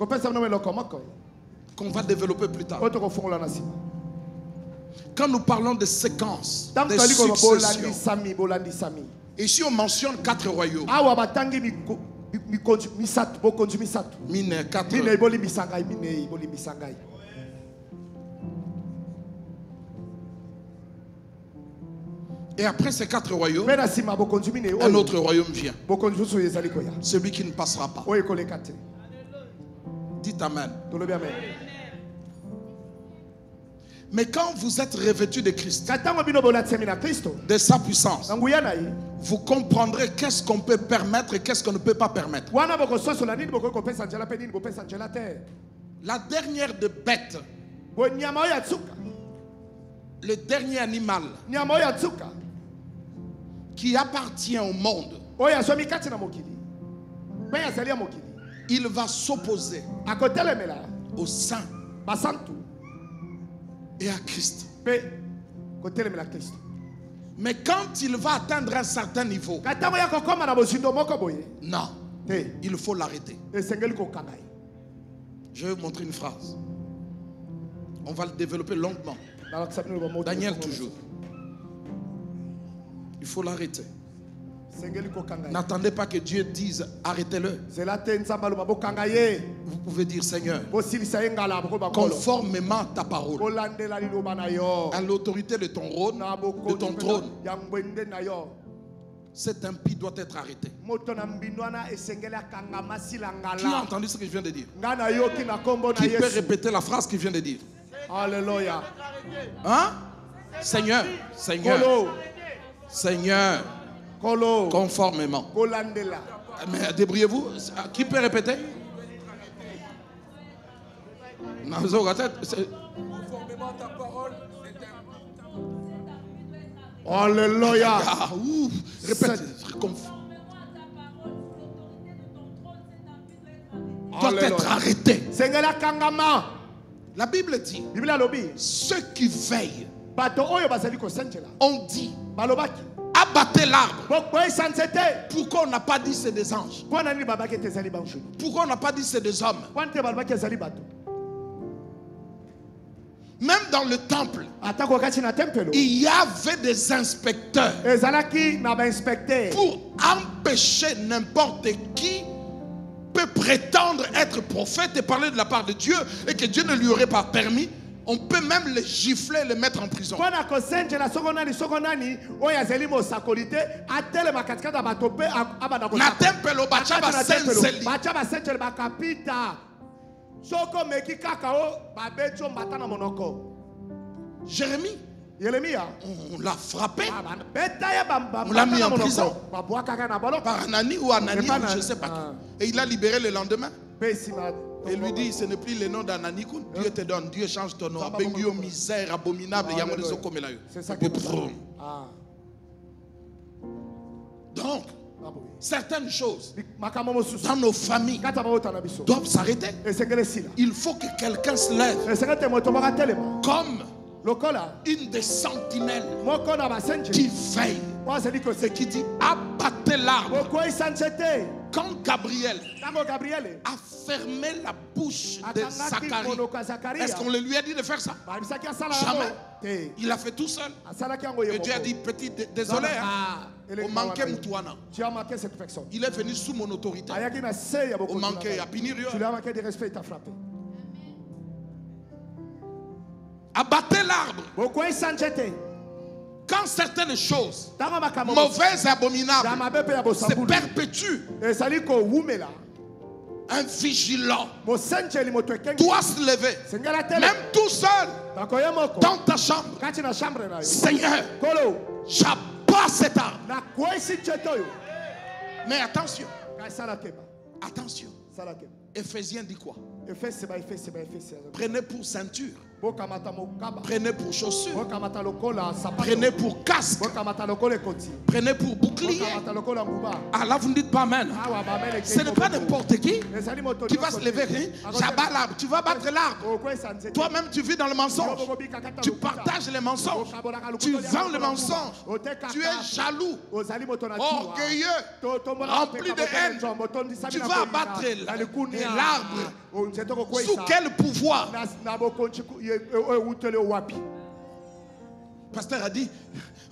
S1: qu'on va développer plus tard. Quand nous parlons de séquences, de successions, ici on mentionne 4 royaumes. Et après ces 4 royaumes, un autre royaume vient. Celui qui ne passera pas. Dites Amen. Mais quand vous êtes revêtu de Christ, de sa puissance, vous comprendrez qu'est-ce qu'on peut permettre et qu'est-ce qu'on ne peut pas permettre. La dernière de bête, le dernier animal qui appartient au monde, il va s'opposer au saint et à Christ. Mais quand il va atteindre un certain niveau, non, il faut l'arrêter. Je vais vous montrer une phrase. On va le développer longuement. Daniel toujours. Il faut l'arrêter. N'attendez pas que Dieu dise arrêtez-le. Vous pouvez dire Seigneur, conformément à ta parole, à l'autorité de ton trône, cet impie doit être arrêté. Qui a entendu ce que je viens de dire? Qui peut répéter la phrase qu'il vient de dire?
S2: Alléluia.
S1: Hein? Seigneur, Seigneur, Seigneur, conformément. Mais débrouillez-vous. Qui peut répéter? Conformément à ta parole.
S2: Alléluia.
S1: Répète. Doit être arrêté. La Bible dit, ceux qui veillent ont dit, abattez l'arbre. Pourquoi on n'a pas dit c'est des anges? Pourquoi on n'a pas dit c'est des hommes? Même dans le temple, il y avait des inspecteurs pour empêcher n'importe qui peut prétendre être prophète et parler de la part de Dieu et que Dieu ne lui aurait pas permis. On peut même les gifler et les mettre en prison. Jérémie, on l'a frappé, on l'a mis en prison par Anani ou Anani, je ne sais pas qui. Et il l'a libéré le lendemain. Et lui dit, ce n'est plus le nom d'Anani que Dieu te donne. Dieu change ton nom. Bengio, misère, abominable. C'est ça. Donc, certaines choses dans nos familles doivent s'arrêter. Il faut que quelqu'un se lève comme une des sentinelles qui veille et qui dit abattez l'arbre. Quand Gabriel a fermé la bouche de Zacharie, est-ce qu'on lui a dit de faire ça? Jamais. Il a fait tout seul. Et Dieu a dit, petit, désolé, on manquait Moutouana. Il est venu sous mon autorité. On manquait à punir. Abattez l'arbre. Quand certaines choses mauvaises et abominables se perpétuent, un vigilant doit se lever, même tout seul, dans ta chambre. Seigneur, j'abat cet arbre. Mais attention, attention. Éphésiens dit quoi? Prenez pour ceinture, prenez pour chaussures, prenez pour casque, prenez pour bouclier. Ah là vous ne dites pas amen. Ce n'est pas n'importe qui va se lever. J'abats l'arbre, tu vas battre l'arbre. Toi-même tu vis dans le mensonge, tu partages les mensonges, tu vends le mensonge, tu es jaloux, orgueilleux, rempli de haine. Tu vas abattre l'arbre. Sous quel pouvoir? Le pasteur a dit,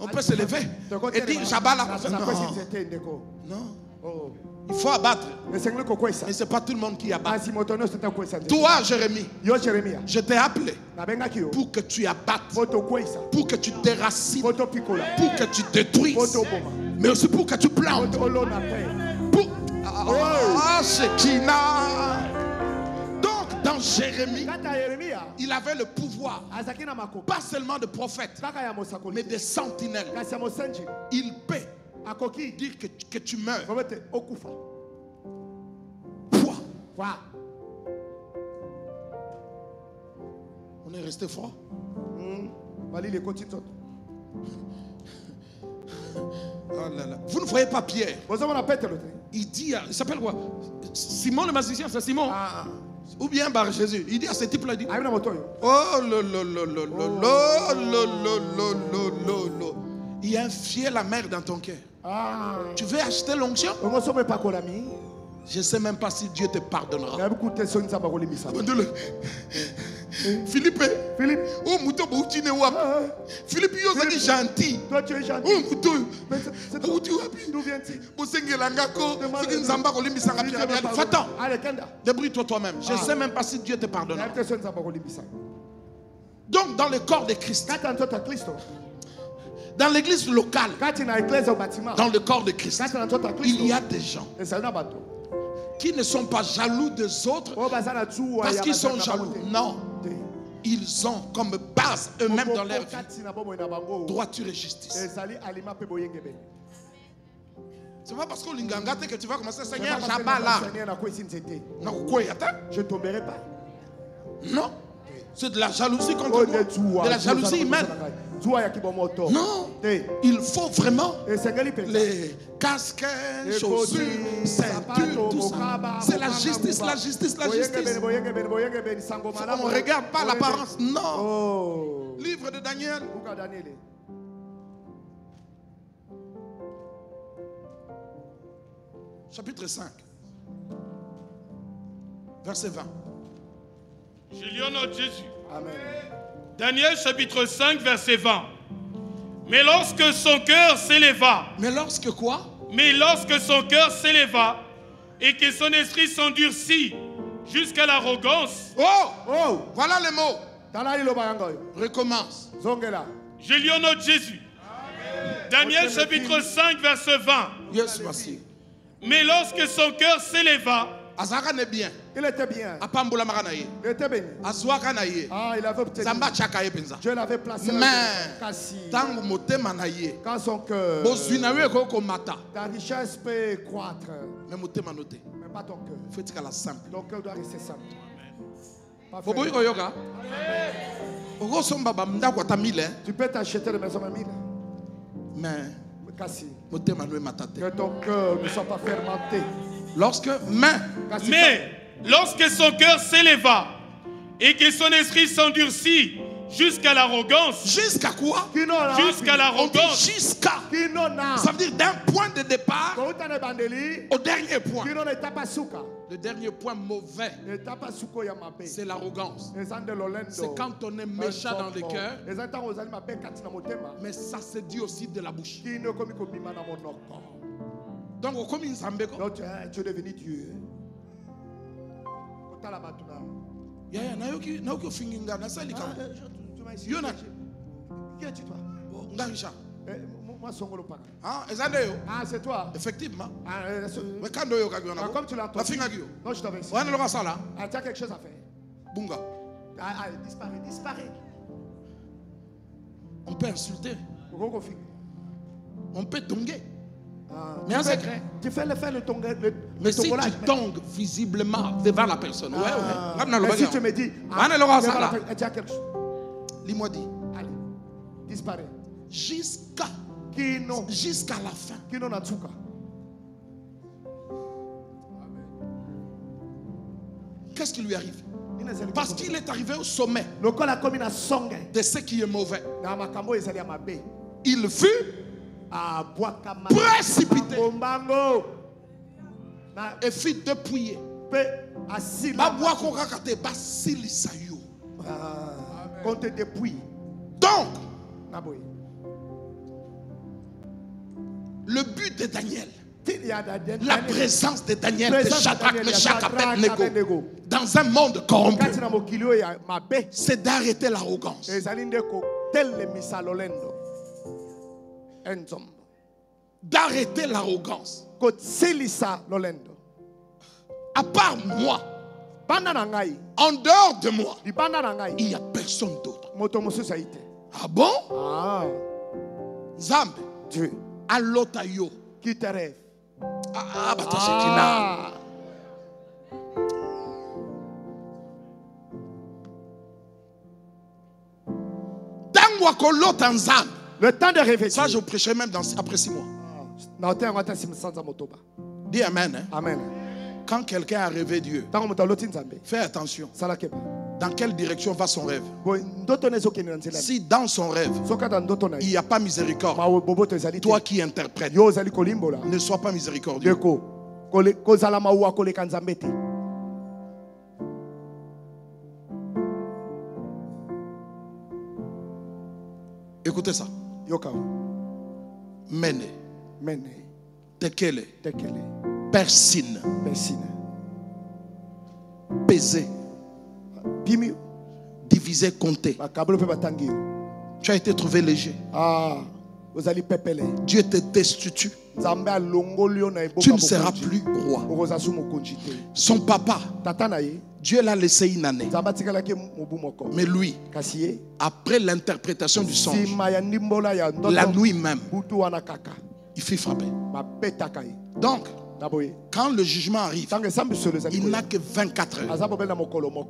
S1: on peut se lever et dire j'abats l'arbre. Non. Il faut abattre. Mais ce n'est pas tout le monde qui abat. Toi, Jérémie, je t'ai appelé pour que tu abattes, pour que tu déracines, pour que tu détruises, mais aussi pour que tu plantes. Donc, dans Jérémie, il avait le pouvoir, pas seulement de prophète, mais de sentinelle. Il peut dire que tu meurs. On est resté froid. Oh là là. Vous ne voyez pas Pierre? Il dit, il s'appelle quoi? Simon le magicien, c'est Simon? Ou bien Bar Jésus? Il dit à ce type-là, il dit, oh lolo. Il y a un fiel amer dans ton cœur. Tu veux acheter l'onction? Je ne sais même pas si Dieu te pardonnera. Philippe, oh mouton, Philippe, il est gentil.
S2: Toi, tu es gentil.
S1: Oh mouton,
S2: d'où viens-tu?
S1: Va-t'en, débrouille-toi toi-même. Je ne sais même pas si Dieu te pardonnera. Donc, dans le corps de Christ, dans l'église locale, dans le corps de Christ, il y a des gens qui ne sont pas jaloux des autres parce qu'ils sont jaloux. Non. ils ont comme base eux-mêmes dans leur vie droiture et justice. C'est pas parce qu'on l'ingangate que tu vas commencer à Seigneur, j'abats là.
S2: Je ne tomberai pas.
S1: Non. C'est de la jalousie contre moi. De la jalousie humaine. Non. Il faut vraiment les casques, chaussures, ceintures, tout ça. C'est la justice, la justice, la justice. On ne regarde pas l'apparence. Non. Livre de Daniel. Chapitre 5. Verset 20.
S3: Je lis au nom de Jésus.
S2: Amen.
S3: Daniel chapitre 5 verset 20. Mais lorsque son cœur s'éleva.
S1: Mais lorsque quoi?
S3: Mais lorsque son cœur s'éleva et que son esprit s'endurcit jusqu'à l'arrogance.
S1: Oh, voilà les mots. Recommence.
S3: Je lis au nom de Jésus. Daniel chapitre 5 verset 20.
S1: Yes, merci.
S2: Mais lorsque son cœur s'éleva,
S1: il était bien.
S2: Il était béni. Il avait obtenu. Dieu l'avait placé quand son cœur, ta richesse peut croître. Mais pas ton cœur. Ton cœur doit rester simple. Tu peux t'acheter de maison à 1000.
S1: Mais
S2: que ton cœur ne soit pas fermenté.
S3: Mais lorsque son cœur s'éleva et que son esprit s'endurcit jusqu'à l'arrogance.
S1: Jusqu'à quoi?
S3: Jusqu'à l'arrogance.
S1: Jusqu'à. Ça veut dire d'un point de départ au dernier point. Le dernier point mauvais, c'est l'arrogance. C'est quand on est méchant dans le cœur, mais ça se dit aussi de la bouche. Donc, comme il semble,
S2: tu es devenu Dieu.
S1: Qui
S2: es-tu toi? Moi, c'est toi.
S1: Effectivement.
S2: Mais comme tu l'as entendu, non, je t'avais dit. Tu as quelque chose à faire.
S1: Bunga.
S2: Disparaît.
S1: On peut insulter. On peut tonguer. Mais
S2: en
S1: secret.
S2: Tu fais le tongue.
S1: Mais si tu tongues visiblement devant la personne.
S2: Mais si tu me dis, tu as quelque chose.
S1: Dis-moi dit.
S2: Allez, disparaît.
S1: Jusqu'à la fin. Qu'est-ce qui lui arrive? Parce qu'il est arrivé au sommet de ce qui est mauvais. Il fut précipité et fut dépouillé.
S2: On te dépouille.
S1: Donc, le but de Daniel, la présence de Daniel, de Shadrach, Meshach, Abednego, dans un monde corrompu, c'est d'arrêter l'arrogance. D'arrêter l'arrogance. À part moi, en dehors de moi, il n'y a personne d'autre. Ah bon? Zambe,
S2: Dieu,
S1: Alotayo,
S2: qui te rêve.
S1: Le temps de rêver. Ça, je prêcherai même après 6 mois. Dis amen. Hein?
S2: Amen.
S1: Quand quelqu'un a rêvé Dieu, fais attention. Dans quelle direction va son rêve? Si dans son rêve, il n'y a pas miséricorde, toi qui interprètes, ne sois pas miséricordieux. Écoutez ça. Mene. Tekele. Persine. Peser. Diviser, compter. Tu as été trouvé léger. Dieu te destitue. tu ne seras plus roi. Son papa, Dieu l'a laissé une année. Mais lui, après l'interprétation du songe, la nuit même, il fit frapper. Donc, quand le jugement arrive, il n'a que 24 heures.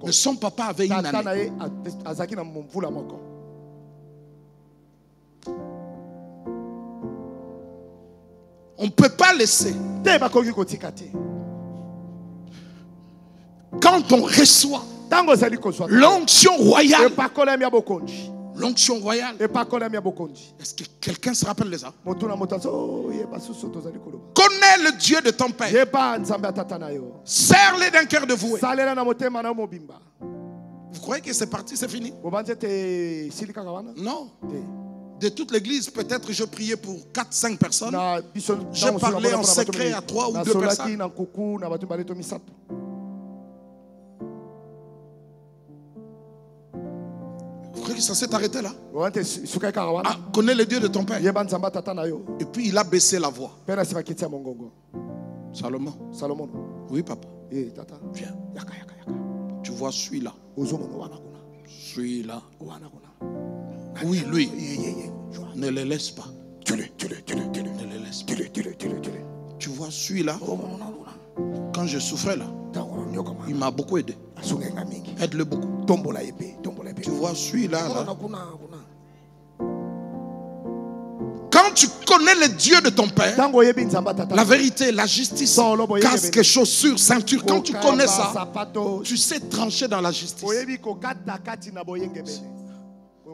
S1: Mais son papa avait une année. On ne peut pas laisser. Quand on reçoit l'onction royale, l'onction royale, est-ce que quelqu'un se rappelle de ça? Connais le Dieu de ton père. Serre-les d'un cœur de voué. Vous croyez que c'est parti, c'est fini? Non. De toute l'église, peut-être je priais pour 4-5 personnes. Je parlais en secret à 3 ou 2 personnes. Vous croyez que ça s'est arrêté là? Ah, connais le Dieu de ton père. Et puis il a baissé la voix. Salomon. Oui, papa. Viens. Tu vois celui-là. Celui-là. Oui, lui. Ne le laisse pas. Ne le laisse pas. Tu vois celui-là. Quand je souffrais là, il m'a beaucoup aidé. Aide-le beaucoup. Tu vois celui-là. Quand tu connais le Dieu de ton père, la vérité, la justice, casque, chaussures, ceinture, quand tu connais ça, tu sais trancher dans la justice.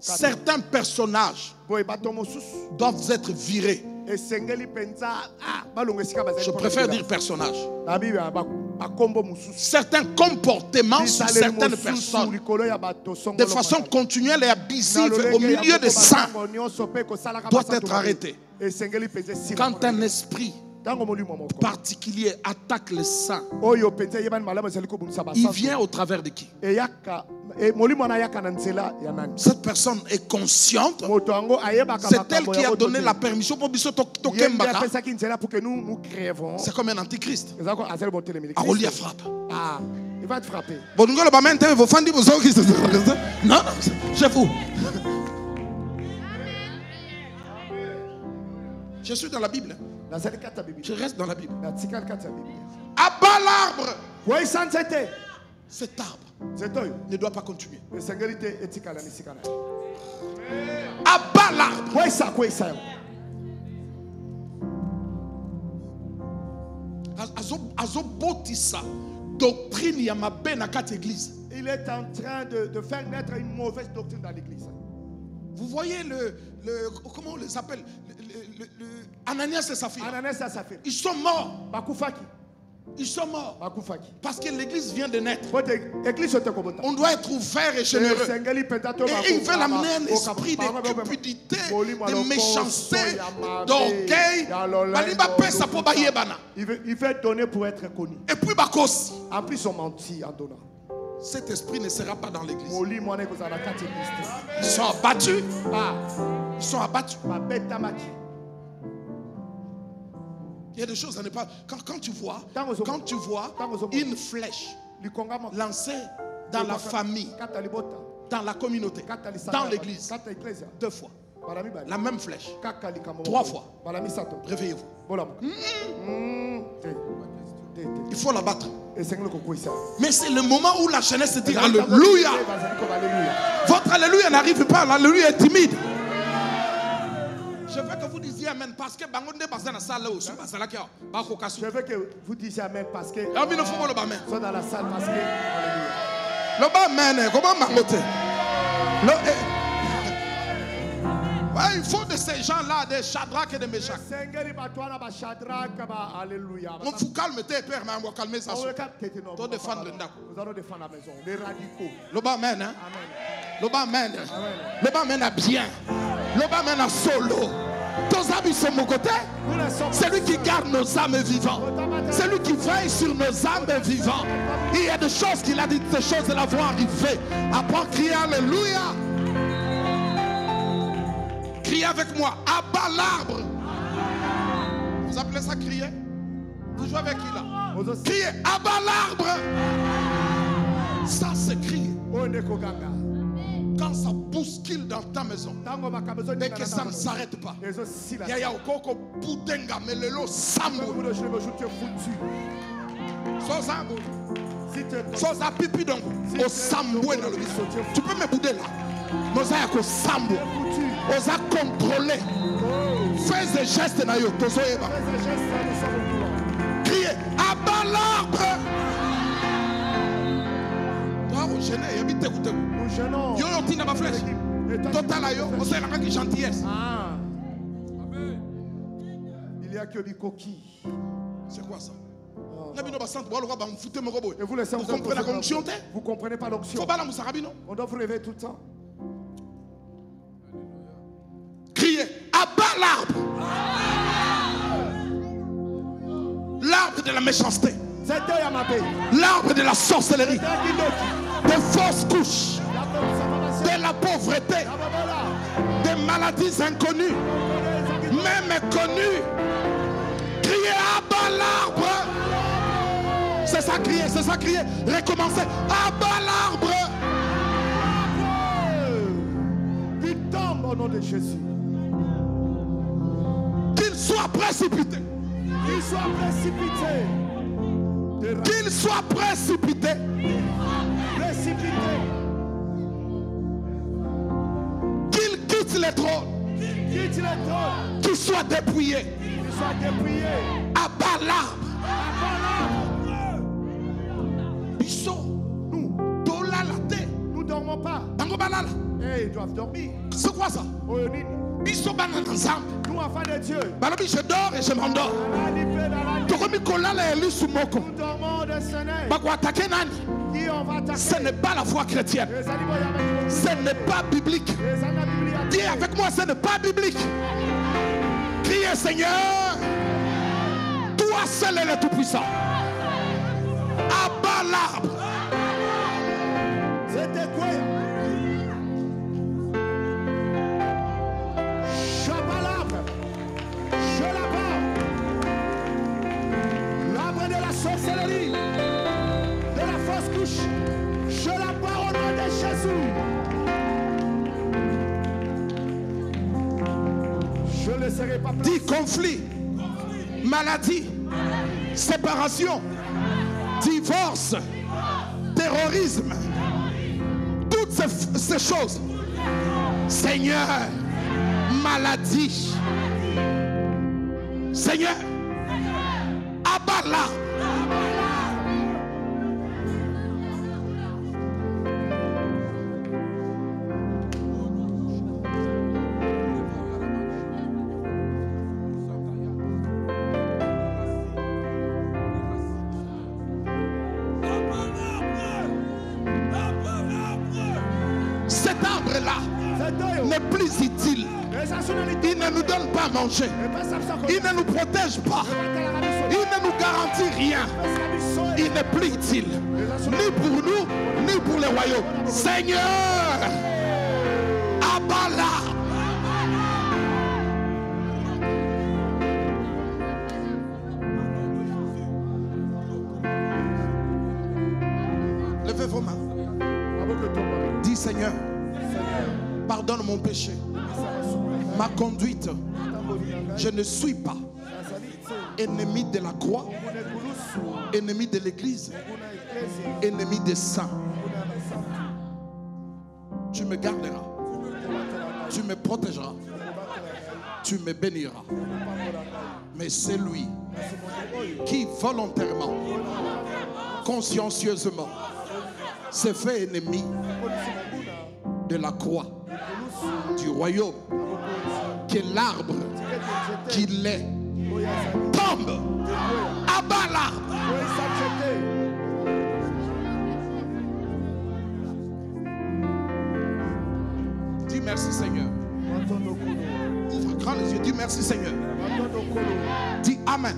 S1: Certains personnages doivent être virés. Je préfère dire personnages. Certains comportements sur certaines personnes, de façon continuelle et abusive au milieu des saints, doivent être arrêtés. Quand un esprit particulier attaque les saints, il vient au travers de qui? Cette personne est consciente. C'est elle qui a donné la permission pour Tokembaka. C'est comme un antichrist. Arolia frappe.
S2: Il va te frapper.
S1: Non, c'est vous. Je suis dans la Bible. Je reste dans la Bible. Abat l'arbre. Cet arbre ne doit pas continuer. Abat l'arbre. Azobotisa doctrine yamabe na kat église.
S2: Il est en train de faire naître une mauvaise doctrine dans l'église.
S1: Vous voyez comment on les appelle, Ananias et Saphir. Ils sont morts. Ils sont morts. Parce que l'église vient de naître. On doit être ouvert et généreux. Et ils veulent amener un esprit de cupidité, de méchanceté, d'orgueil.
S2: Il veut donner pour être connu.
S1: Et puis Bakos.
S2: En plus, ils ont menti en donnant.
S1: Cet esprit ne sera pas dans l'église.
S2: Ils
S1: sont abattus. Ils sont abattus. Il y a des choses à ne pas. Quand tu vois une flèche lancée dans la famille, dans la communauté, dans l'église, 2 fois. La même flèche. 3 fois. Réveillez-vous. Il faut la battre. Mais c'est le moment où la jeunesse se dit Alléluia. Votre Alléluia n'arrive pas. L'Alléluia est timide. Je veux que vous disiez Amen parce que
S2: je veux que vous disiez Amen parce que
S1: sont
S2: dans la salle parce que
S1: ouais, il faut de ces gens-là, des Shadrach et des Meshach. On vous calme tes pères, mais on va calmer ça. Toi défendre le ndako.
S2: Nous allons défendre la maison. Les radicaux.
S1: Loba amen. Loba amen. Loba amen à bien. Loba amen à solo. Tous amis sont mon côté. C'est lui qui garde nos âmes vivantes. C'est lui qui veille sur nos âmes vivantes. Il y a des choses qu'il a dit, ces choses de la vont arriver. Après crier Alléluia. Criez avec moi, abat l'arbre. Vous appelez ça crier? Vous jouez avec qui là? Crier, abat l'arbre. Ça c'est crier. Quand ça bouscule dans ta maison et que ça ne s'arrête pas. Yaya okoko putenga melelo sambo. Soza pipi donc au sambo. Tu peux me bouder là. Mosaïa ko sambo. Osa contrôler. Fais des gestes na yo tozoyeba. Criez, abat l'arbre. Yo yo tina ma flèche. Total yo, on sait la gentillesse.
S2: Il y a que des coquilles.
S1: C'est quoi ça? Et vous
S2: comprenez pas l'onction. On doit vous lever tout le temps.
S1: Criez, abat l'arbre. L'arbre de la méchanceté. L'arbre de la sorcellerie. Des fausses couches. De la pauvreté. Des maladies inconnues. Même connues. Criez, abat l'arbre. C'est ça crier, c'est ça crier. Recommencez. Abat l'arbre.
S2: Il tombe au nom de Jésus.
S1: Qu'il soit précipité.
S2: Qu'il soit précipité.
S1: Qu'il soit précipité.
S2: Précipité.
S1: Qu'il quitte les trônes.
S2: Quitte les trônes.
S1: Qu'il soit dépouillé.
S2: Qu'il soit dépouillé.
S1: Abat l'arbre.
S2: Nous dormons pas. Ils doivent dormir.
S1: C'est quoi ça? Nous,
S2: enfants de Dieu,
S1: je dors et je m'endors.
S2: nous dormons de Seigneur. Qui on va attaquer?
S1: Ce n'est pas la foi chrétienne. Ce n'est pas biblique. Dis avec moi, ce n'est pas biblique. Criez Seigneur, toi seul est le Tout-Puissant. Abat l'arbre.
S2: C'était quoi? J'abats l'arbre. Je l'abats. L'arbre de la sorcellerie, de la fausse couche. Je l'abats au nom de Jésus. Je ne laisserai pas place.
S1: Dis conflit, maladie, séparation, divorce, terrorisme. Toutes ces choses. Seigneur, maladie. Seigneur, abat l'arbre. N'est plus utile. Il ne nous donne pas à manger. Il ne nous protège pas. Il ne nous garantit rien. Il n'est plus utile. Ni pour nous, ni pour les royaumes. Seigneur, abat l'arbre. Levez vos mains. Dis Seigneur, pardonne mon péché, ma conduite. Je ne suis pas ennemi de la croix, ennemi de l'église, ennemi des saints. Tu me garderas, tu me protégeras, tu me béniras. Mais c'est lui qui volontairement, consciencieusement, s'est fait ennemi de la croix, du royaume, que l'arbre qu'il est tombe, abat l'arbre. Dis merci Seigneur. Ouvre grand les yeux, dis merci Seigneur. Dis Amen.